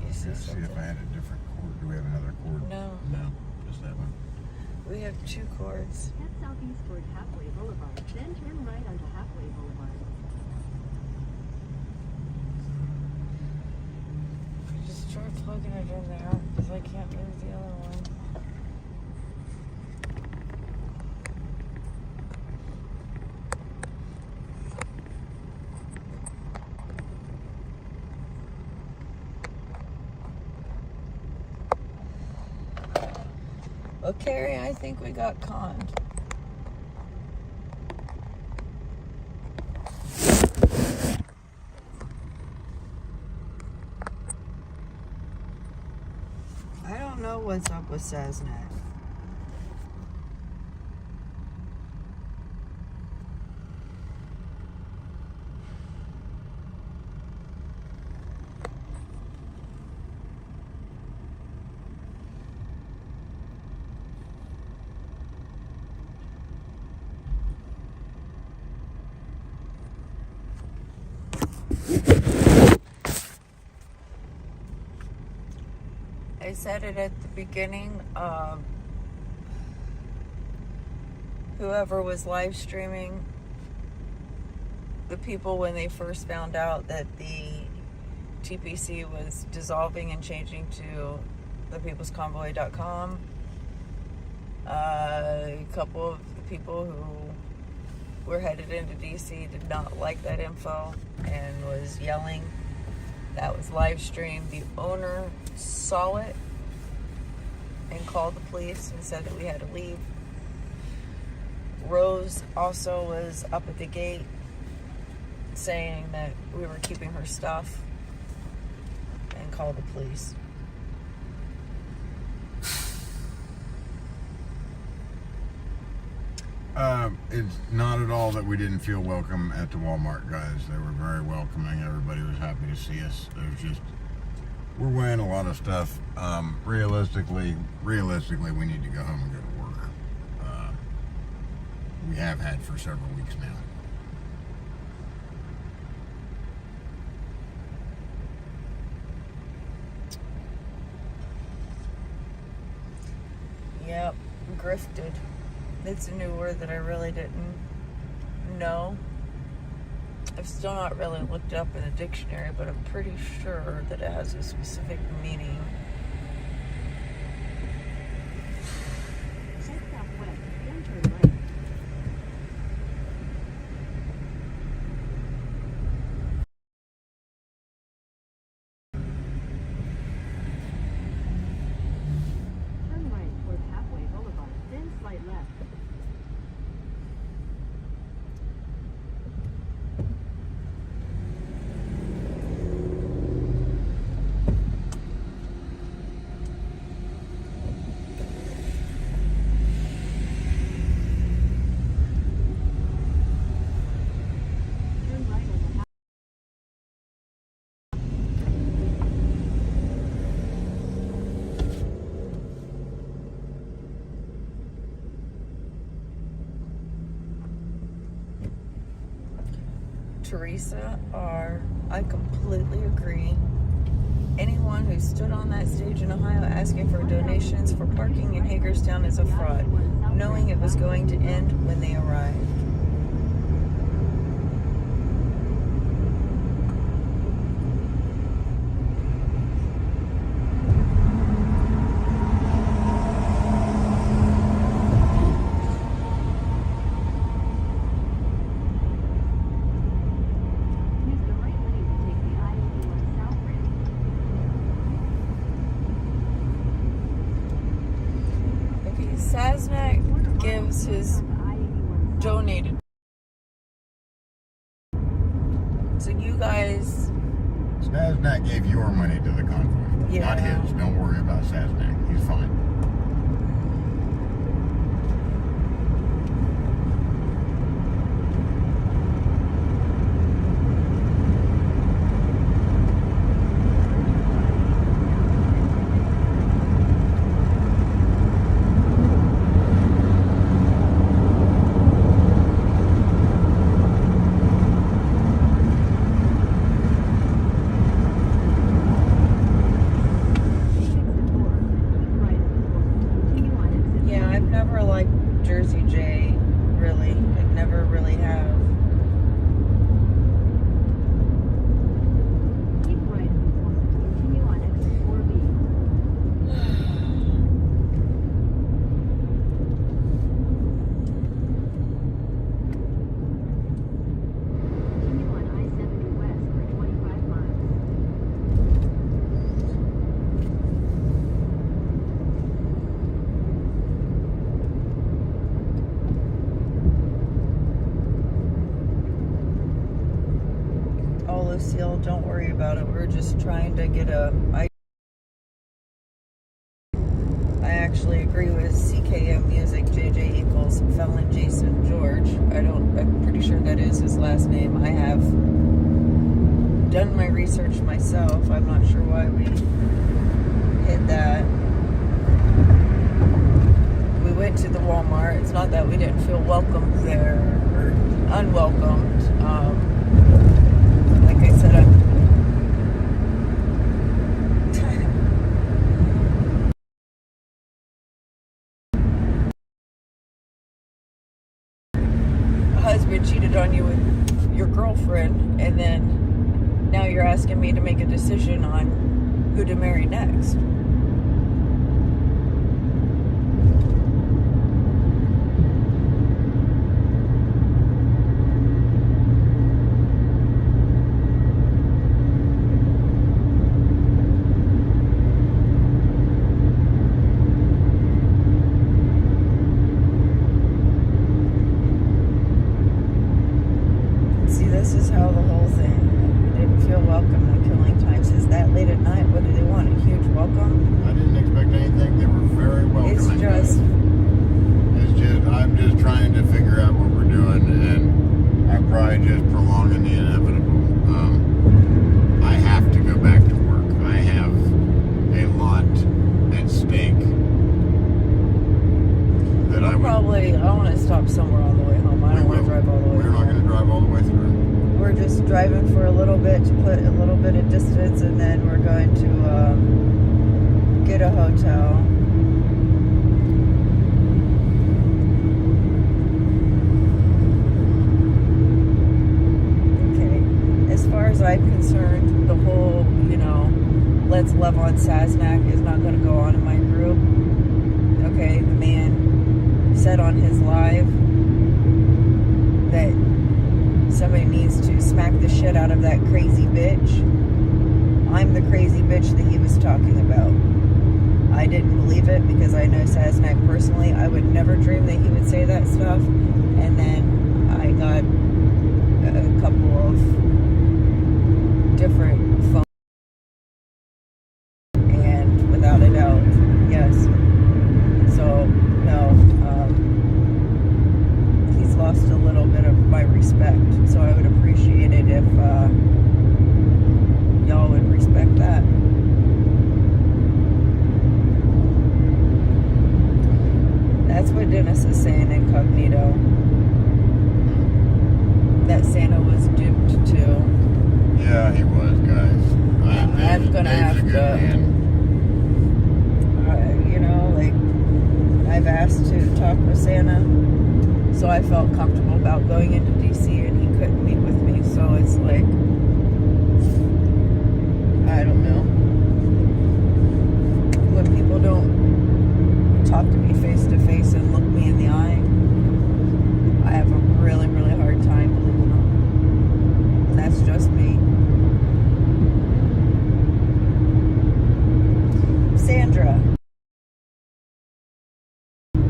A: You see
B: See
A: something?
B: if I had a different cord. Do we have another cord?
A: No.
B: No, just that one.
A: We have 2 cords.
E: Head southeast toward Halfway Boulevard, then turn right onto Halfway Boulevard.
A: Just try plugging it in there because I can't move the other one. Well, Carrie, I think we got conned. I don't know what's up with Cessna. I said it at the beginning. Whoever was live streaming, the people when they first found out that the TPC was dissolving and changing to thepeoplesconvoy.com, a couple of the people who were headed into DC did not like that info and was yelling. That was live streamed. The owner saw it and called the police and said that we had to leave. Rose also was up at the gate saying that we were keeping her stuff and called the police.
B: It's not at all that we didn't feel welcome at the Walmart, guys. They were very welcoming. Everybody was happy to see us. There's just, we're weighing a lot of stuff. Realistically, we need to go home and go to work. We have had for several weeks now.
A: Yep, grifted. It's a new word that I really didn't know. I've still not really looked it up in the dictionary, but I'm pretty sure that it has a specific meaning.
E: Check southwest, then turn right. Turn right towards Halfway Boulevard, then slight left. Turn right on the
A: Teresa R., I completely agree. Anyone who stood on that stage in Ohio asking for donations for parking in Hagerstown is a fraud, knowing it was going to end when they arrived.
E: Use the right lane to take the I-81 south ramp.
A: Okay, Sasnak gives his donated. So you guys,
B: Sasnak gave your money to the convoy,
A: Yeah.
B: not his. Don't worry about Sasnak. He's fine.
A: yeah, I've never liked Jersey J, really. I never really have.
E: Keep right and continue on exit 4B. Continue on I-70 west for 25 miles.
A: Oh, Lucille, don't worry about it. We're just trying to get I actually agree with CKM Music, JJ equals Felon Jason George. I'm pretty sure that is his last name. I have done my research myself. I'm not sure why we hit that. We went to the Walmart. It's not that we didn't feel welcome there or unwelcomed. Like I said, a husband cheated on you with your girlfriend, and then now you're asking me to make a decision on who to marry next. See, this is how the whole thing, we didn't feel welcome at Killing Times. Is that late at night? What do they want? A huge welcome?
B: I didn't expect anything. They were very welcoming.
A: It's just,
B: It's just, I'm just trying to figure out what we're doing, and I'm probably just prolonging the inevitable. I have to go back to work. I have a lot at stake that I
A: want to stop somewhere on the way home. I don't want to drive all the way
B: We're not
A: home.
B: going to drive all the way through.
A: We're just driving for a little bit to put a little bit of distance, and then we're going to get a hotel. Okay. As far as I'm concerned, the whole, let's love on Sasnak is not going to go on in my group. Okay, the man said on his live that somebody needs to smack the shit out of that crazy bitch. I'm the crazy bitch that he was talking about. I didn't believe it because I know Sasnak personally. I would never dream that he would say that stuff. And then I got a couple of different phones. And without a doubt, yes. So, no. He's lost a little bit of my respect. So I would appreciate it if y'all would respect that. That's what Dennis is saying incognito. That Santa was duped too.
B: Yeah, he was, guys.
A: I'm gonna have to, I've asked to talk with Santa, so I felt comfortable about going into DC, and he couldn't meet with me. So it's like, I don't know. When people don't talk to me face to face and look me in the eye, I have a really, really hard time believing them. And that's just me. Sandra.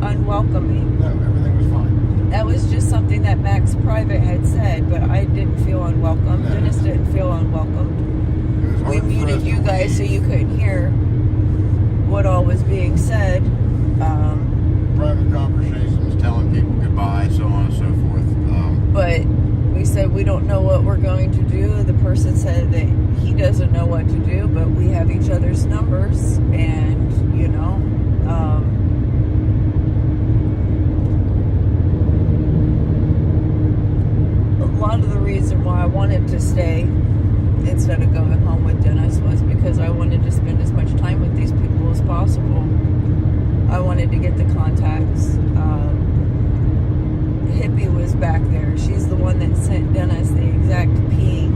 A: Unwelcoming.
B: No, everything was fine.
A: That was just something that Max Private had said, but I didn't feel unwelcome.
B: No.
A: Dennis didn't feel unwelcomed.
B: It was
A: We
B: hard for
A: muted
B: us
A: you
B: to
A: guys so
B: leave.
A: you couldn't hear what all was being said.
B: Private conversations, telling people goodbye, so on and so forth.
A: But we said we don't know what we're going to do. The person said that he doesn't know what to do, but we have each other's numbers, and a lot of the reason why I wanted to stay instead of going home with Dennis was because I wanted to spend as much time with these people as possible. I wanted to get the contacts. Hippie was back there. She's the one that sent Dennis the exact ping,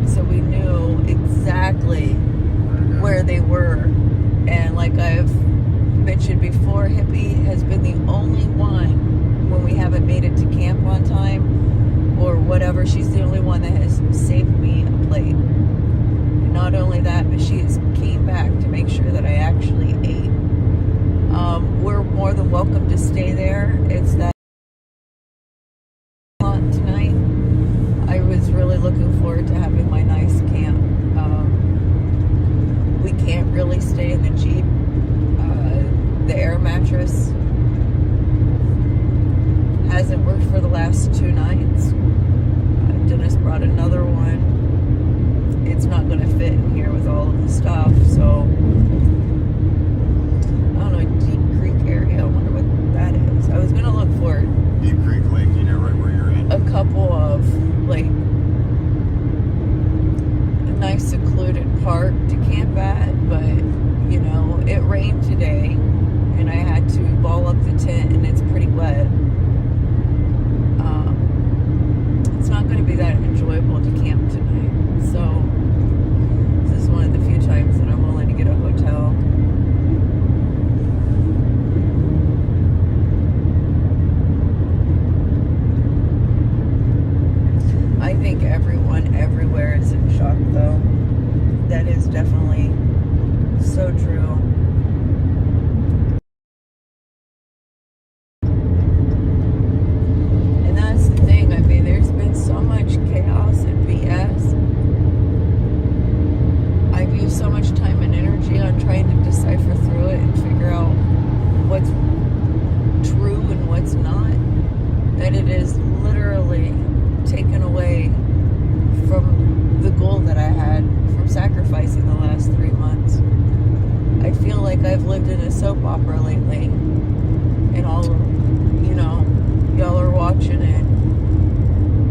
A: so we knew exactly where they were. And like I've mentioned before, Hippie has been the only one, when we haven't made it to camp on time or whatever, she's the only one that has saved me a plate. And not only that, but she came back to make sure that I actually ate. We're more than welcome to stay there. It's that tonight. I was really looking forward to having my nice camp. We can't really stay in the Jeep. The air mattress hasn't worked for the last 2 nights. Dennis brought another one. It's not going to fit in here with all of the stuff, so I don't know, Deep Creek area. I wonder what that is. I was going to look for
B: Deep Creek Lake, right where you're at.
A: a couple of like a nice secluded park to camp at, but it rained today and I had to ball up the tent and it's pretty wet. It's not going to be that enjoyable to camp tonight, so this is one of the few times that I'm willing to get a hotel. I think everyone everywhere is in shock, though. That is definitely so true. And that's the thing. I mean, there's been so much chaos and BS. I've used so much time and energy on trying to decipher through it and figure out what's true and what's literally taken away from the goal that I had from sacrificing the last 3 months. I feel like I've lived in a soap opera lately, and y'all are watching it.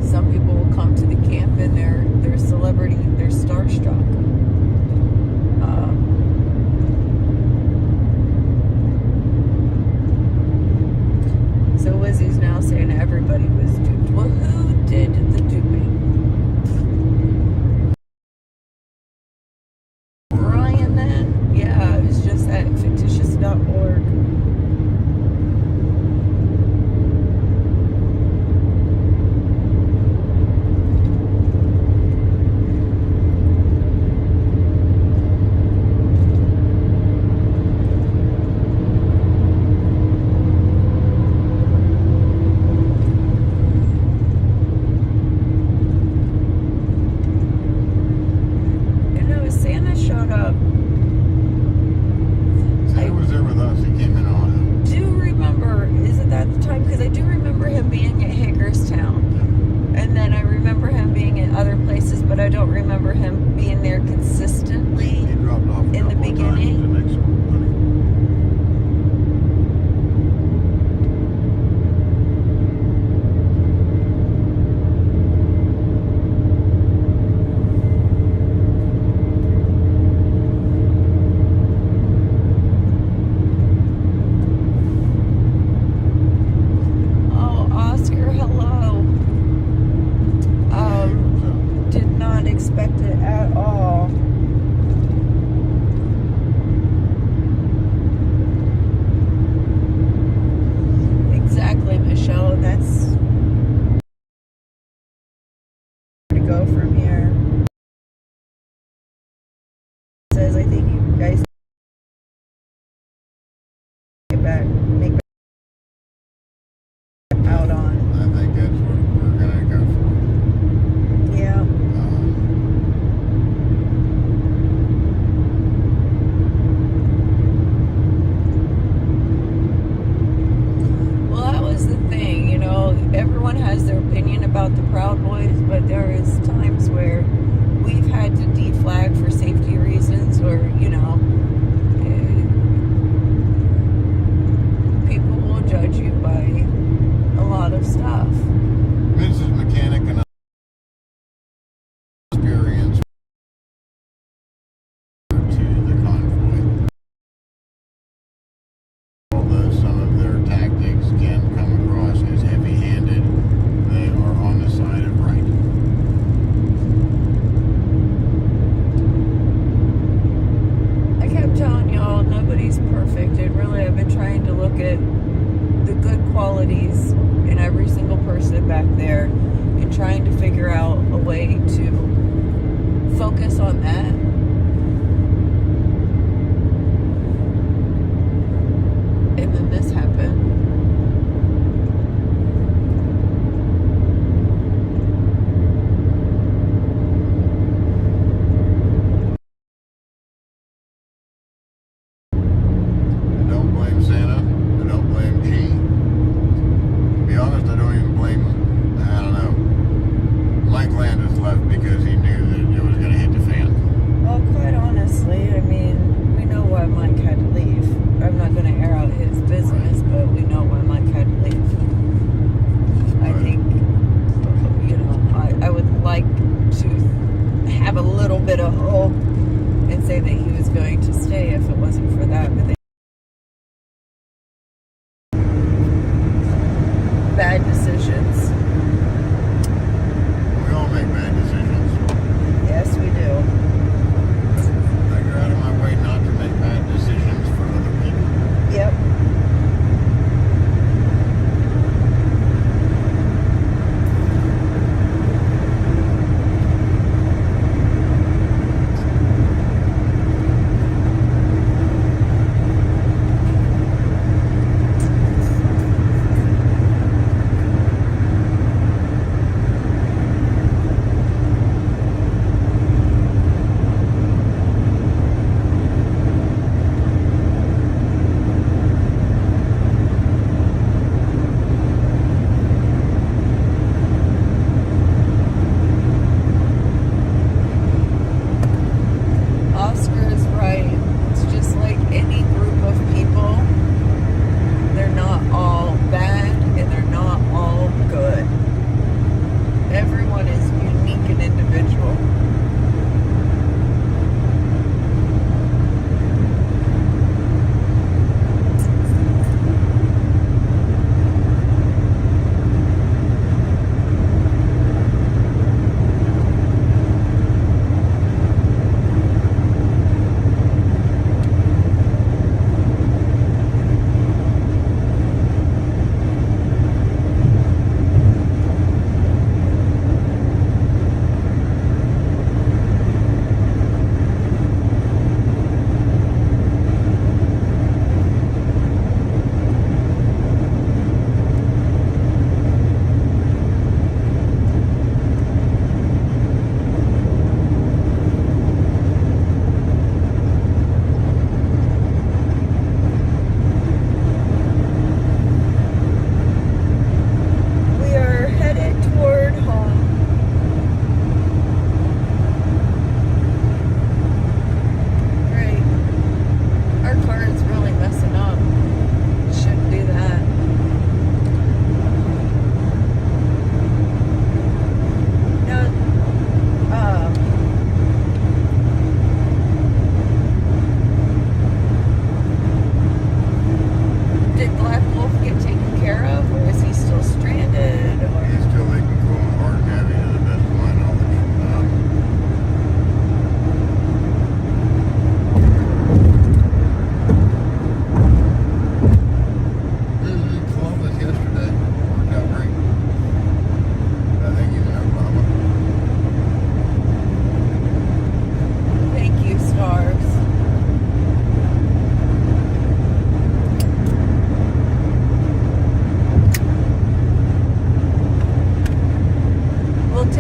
A: Some people will come to the camp and they're celebrity, they're starstruck. So Wizzy's now saying everybody was duped. Well, who did the duping? Brian then? Yeah, it was just at fictitious.org. Santa showed up.
B: Santa was there with us. He came in on it.
A: Do remember, is it that the time? Because I do remember him being at Hagerstown. And then I remember him being in other places, but I don't remember him being there consistently
B: He dropped off
A: in the beginning.
B: The next one.
A: Oh, Oscar, hello. Did not expect it at all. Exactly, Michelle, and that's where to go from here. It says, I think you guys make back out on.
B: I think that's what we're gonna go for.
A: Yeah. Well, that was the thing, everyone has their opinion about the Proud Boys, but there is times where we've had to deflag for safety reasons, or, people will judge you by a lot of stuff.
B: Mrs. Mechanic and I experience to the convoy. Although some of their tactics can come across as heavy-handed, they are on the side of right.
A: I kept telling y'all nobody's perfect, and really I've been trying to look at the good qualities in every single person back there and trying to figure out a way to focus on that. And then this happened.
B: I don't blame Santa. I don't blame G. To be honest, I don't even blame, I don't know. Mike Landis left because he knew that it was going to hit the fan.
A: Oh,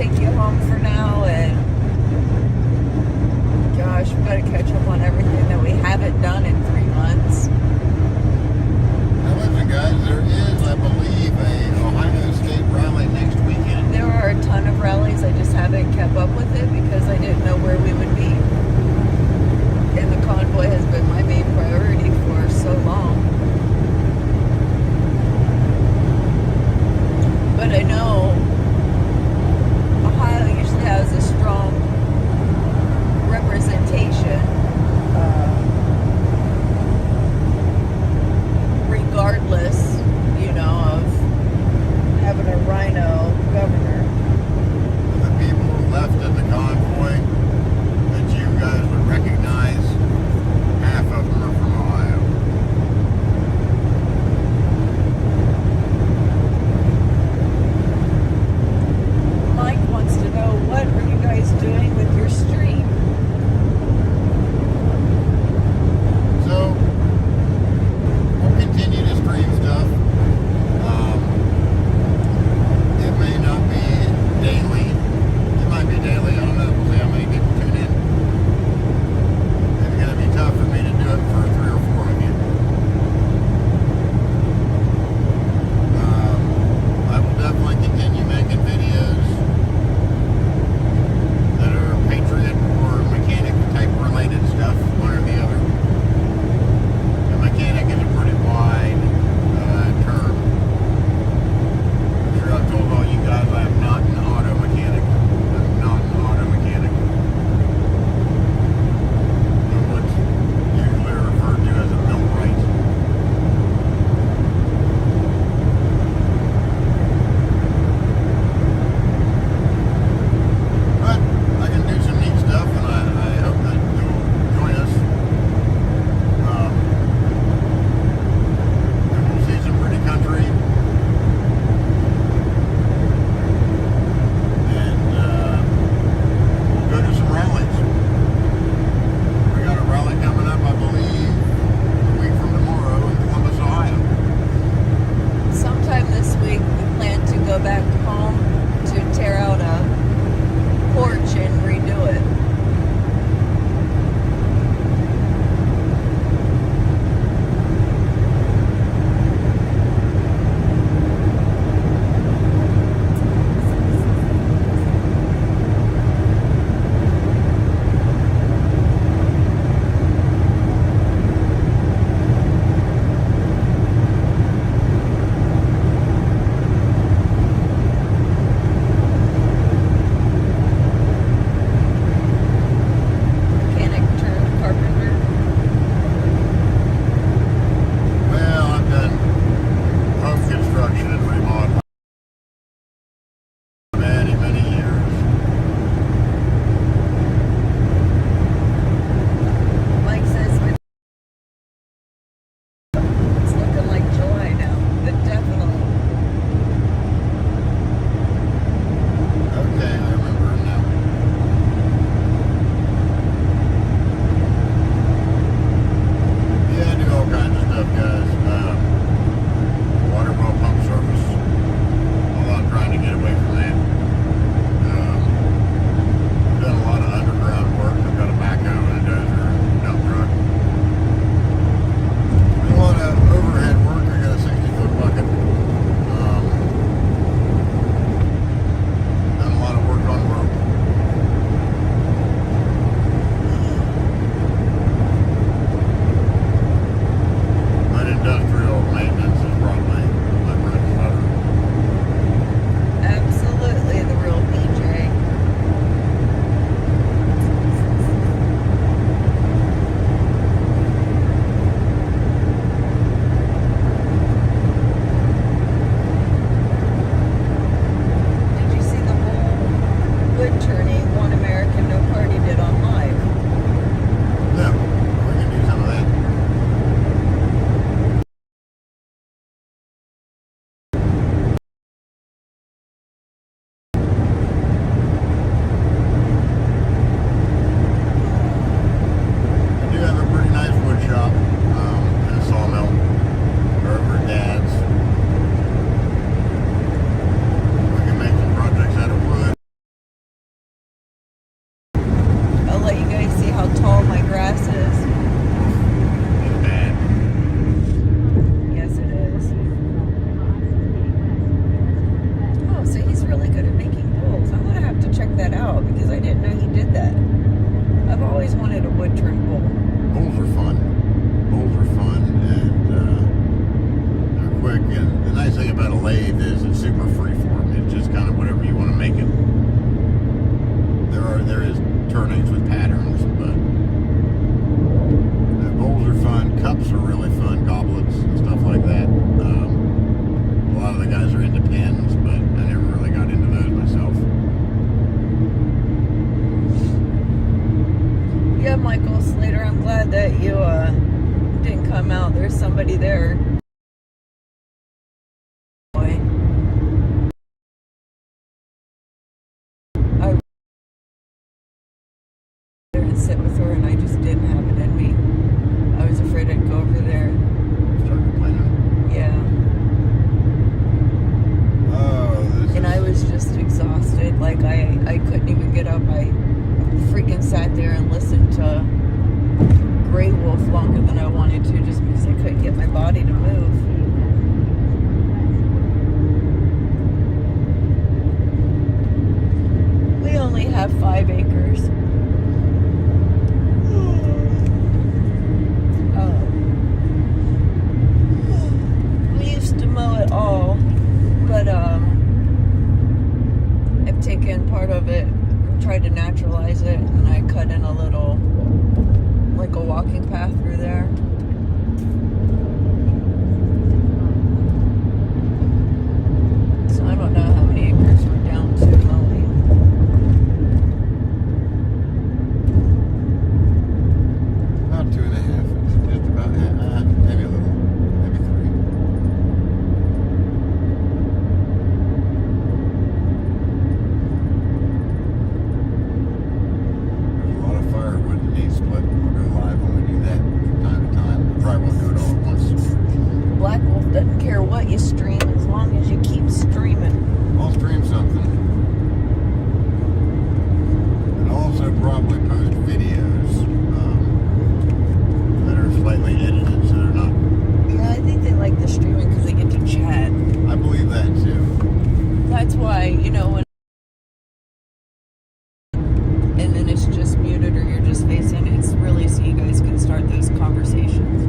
A: take you home for now, and gosh, we've got to catch up on everything that we haven't done in 3 months.
B: Now listen, guys, there is, I believe, a Ohio State rally next weekend.
A: There are a ton of rallies. I just haven't kept up with it because I didn't know where we would be. And the convoy has been my main priority for so long. But I know Ohio usually has a strong representation, regardless, of having a rhino governor.
B: The people who left in the convoy that you guys would recognize, half of them are from Ohio.
A: Mike wants to know, what are you guys doing with your stream?
B: So, we'll continue to stream stuff. It may not be daily. It might be daily. I don't know. We'll see how many people tune in. It's going to be tough for me to do it for 3 or 4 of you. I will definitely continue making videos that are Patriot or mechanic type related stuff, one or the other. The mechanic is a pretty wide term. I'm sure I've told all you guys I am not an auto mechanic. I'm not an auto mechanic. I'm what's usually referred to as a millwright. But I can do some neat stuff, and I hope that you'll join us. And we'll see some pretty country. And we'll go to some rallies. We got a rally coming up, I believe, a week from tomorrow in Columbus, Ohio.
A: Sometime this week, we plan to go back home to tear out a porch and redo it. come out, there's somebody there. Boy. I there and sit with her, and I just didn't have it in me. I was afraid I'd go over there.
B: Start complaining.
A: Yeah.
B: Oh,
A: And I was just exhausted. Like, I couldn't even get up. I freaking sat there and listened to Grey Wolf longer than I wanted to, just because I couldn't get my body to move. We only have 5 acres. We used to mow it all, but I've taken part of it and tried to naturalize it, and I cut in a little, like a walking path through there. So I don't know how many acres we're down to mowing.
B: About 2.5. Just about, maybe a little, maybe 3. There's a lot of firewood that needs split. We'll go live when we do that from time to time. We probably won't do it all at once.
A: Black Wolf doesn't care what you stream as long as you keep streaming.
B: I'll stream something. And I'll also probably post videos that are slightly edited, so they're not.
A: Yeah, I think they like the streaming because they get to chat.
B: I believe that too.
A: That's why, you know, when and then it's just muted or you're just facing, it's really so you guys can start those conversations.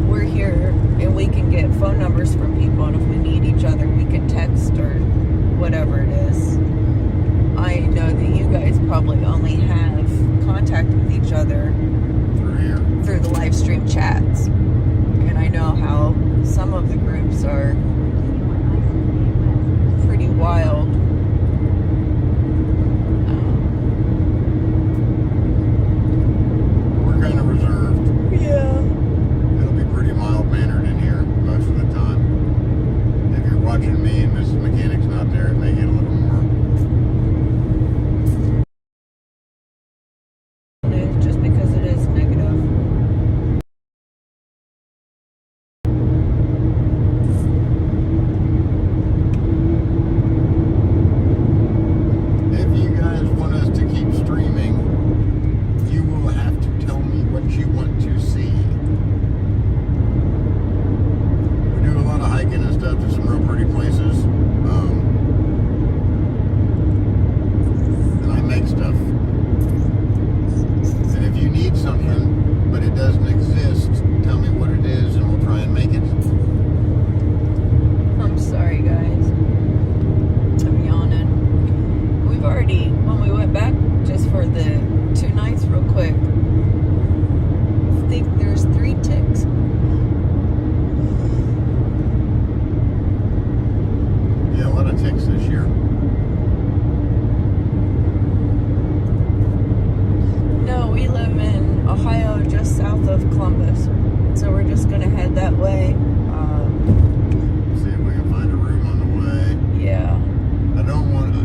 A: We're here and we can get phone numbers from people, and if we need each other, we can text or whatever it is. I know that you guys probably only have contact with each other
B: Through here.
A: through the live stream chats. And I know how some of the groups are pretty wild.
B: We're kind of reserved.
A: Yeah.
B: It'll be pretty mild-mannered in here most of the time. If you're watching me and Mrs. Mechanic's not there, it may get a little more.
A: Just because it is negative.
B: If you guys want us to keep streaming, you will have to tell me what you want to see. We do a lot of hiking and stuff to some real pretty places. And I make stuff. And if you need something, but it doesn't exist, tell me what it is and we'll try and make it.
A: I'm sorry, guys. I'm yawning. We've already, when we went back just for the 2 nights real quick, I think there's 3 ticks.
B: Yeah, a lot of ticks this year.
A: No, we live in Ohio, just south of Columbus. So we're just going to head that way.
B: See if we can find a room on the way.
A: Yeah.
B: I don't want to.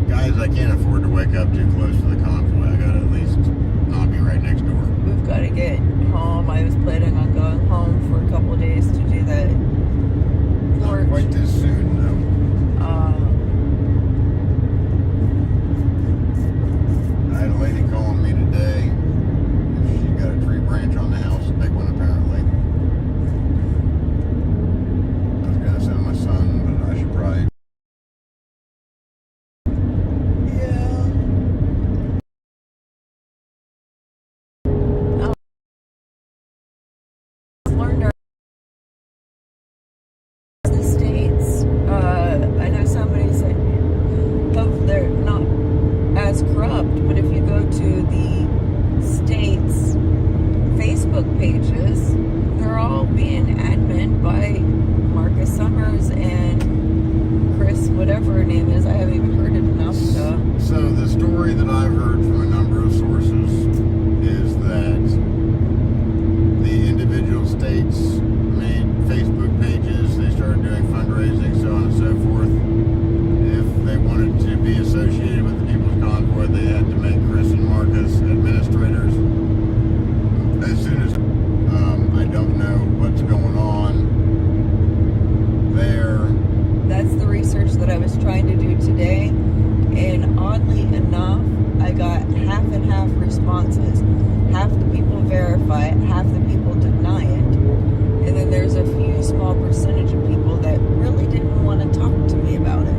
B: Guys, I can't afford to wake up too close to the convoy. I gotta at least not be right next door.
A: We've got to get home. I was planning on going home for a couple of days to do that
B: Not
A: porch.
B: quite this soon, though. I had a lady calling me today. She got a tree branch on the house, a big one apparently. I was gonna send my son, but I should probably.
A: Yeah. small percentage of people that really didn't want to talk to me about it.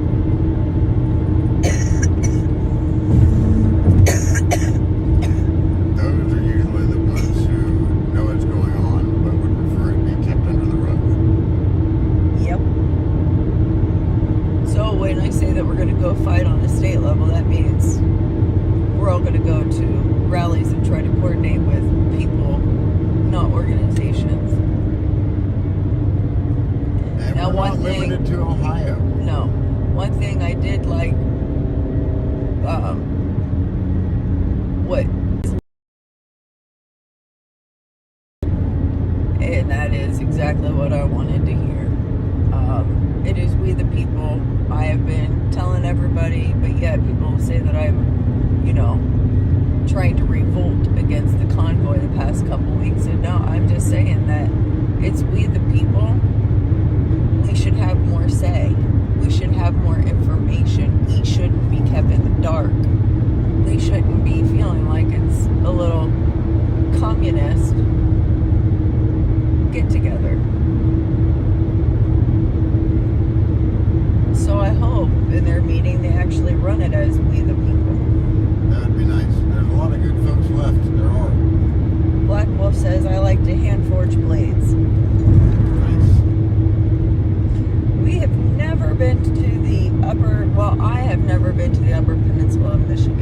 B: Those are usually the ones who know what's going on, but would prefer it be kept under the rug.
A: Yep. So when I say that we're going to go fight on the state level, that means we're all going to go to rallies and try to coordinate with people, not organizations.
B: And
A: Now,
B: we're
A: one
B: not
A: thing-
B: limited to Ohio.
A: No. One thing I did like, and that is exactly what I wanted to hear. It is we the people. I have been telling everybody, but yet people say that I'm, trying to revolt against the convoy the past couple weeks. And no, I'm just saying that it's we the people. We should have more say. We should have more information. We shouldn't be kept in the dark. We shouldn't be feeling like it's a little communist get together. So I hope in their meeting they actually run it as we the people.
B: That would be nice. There's a lot of good folks left. There are.
A: Black Wolf says, I like to hand forge blades.
B: Nice.
A: We have never been to the I have never been to the Upper Peninsula of Michigan.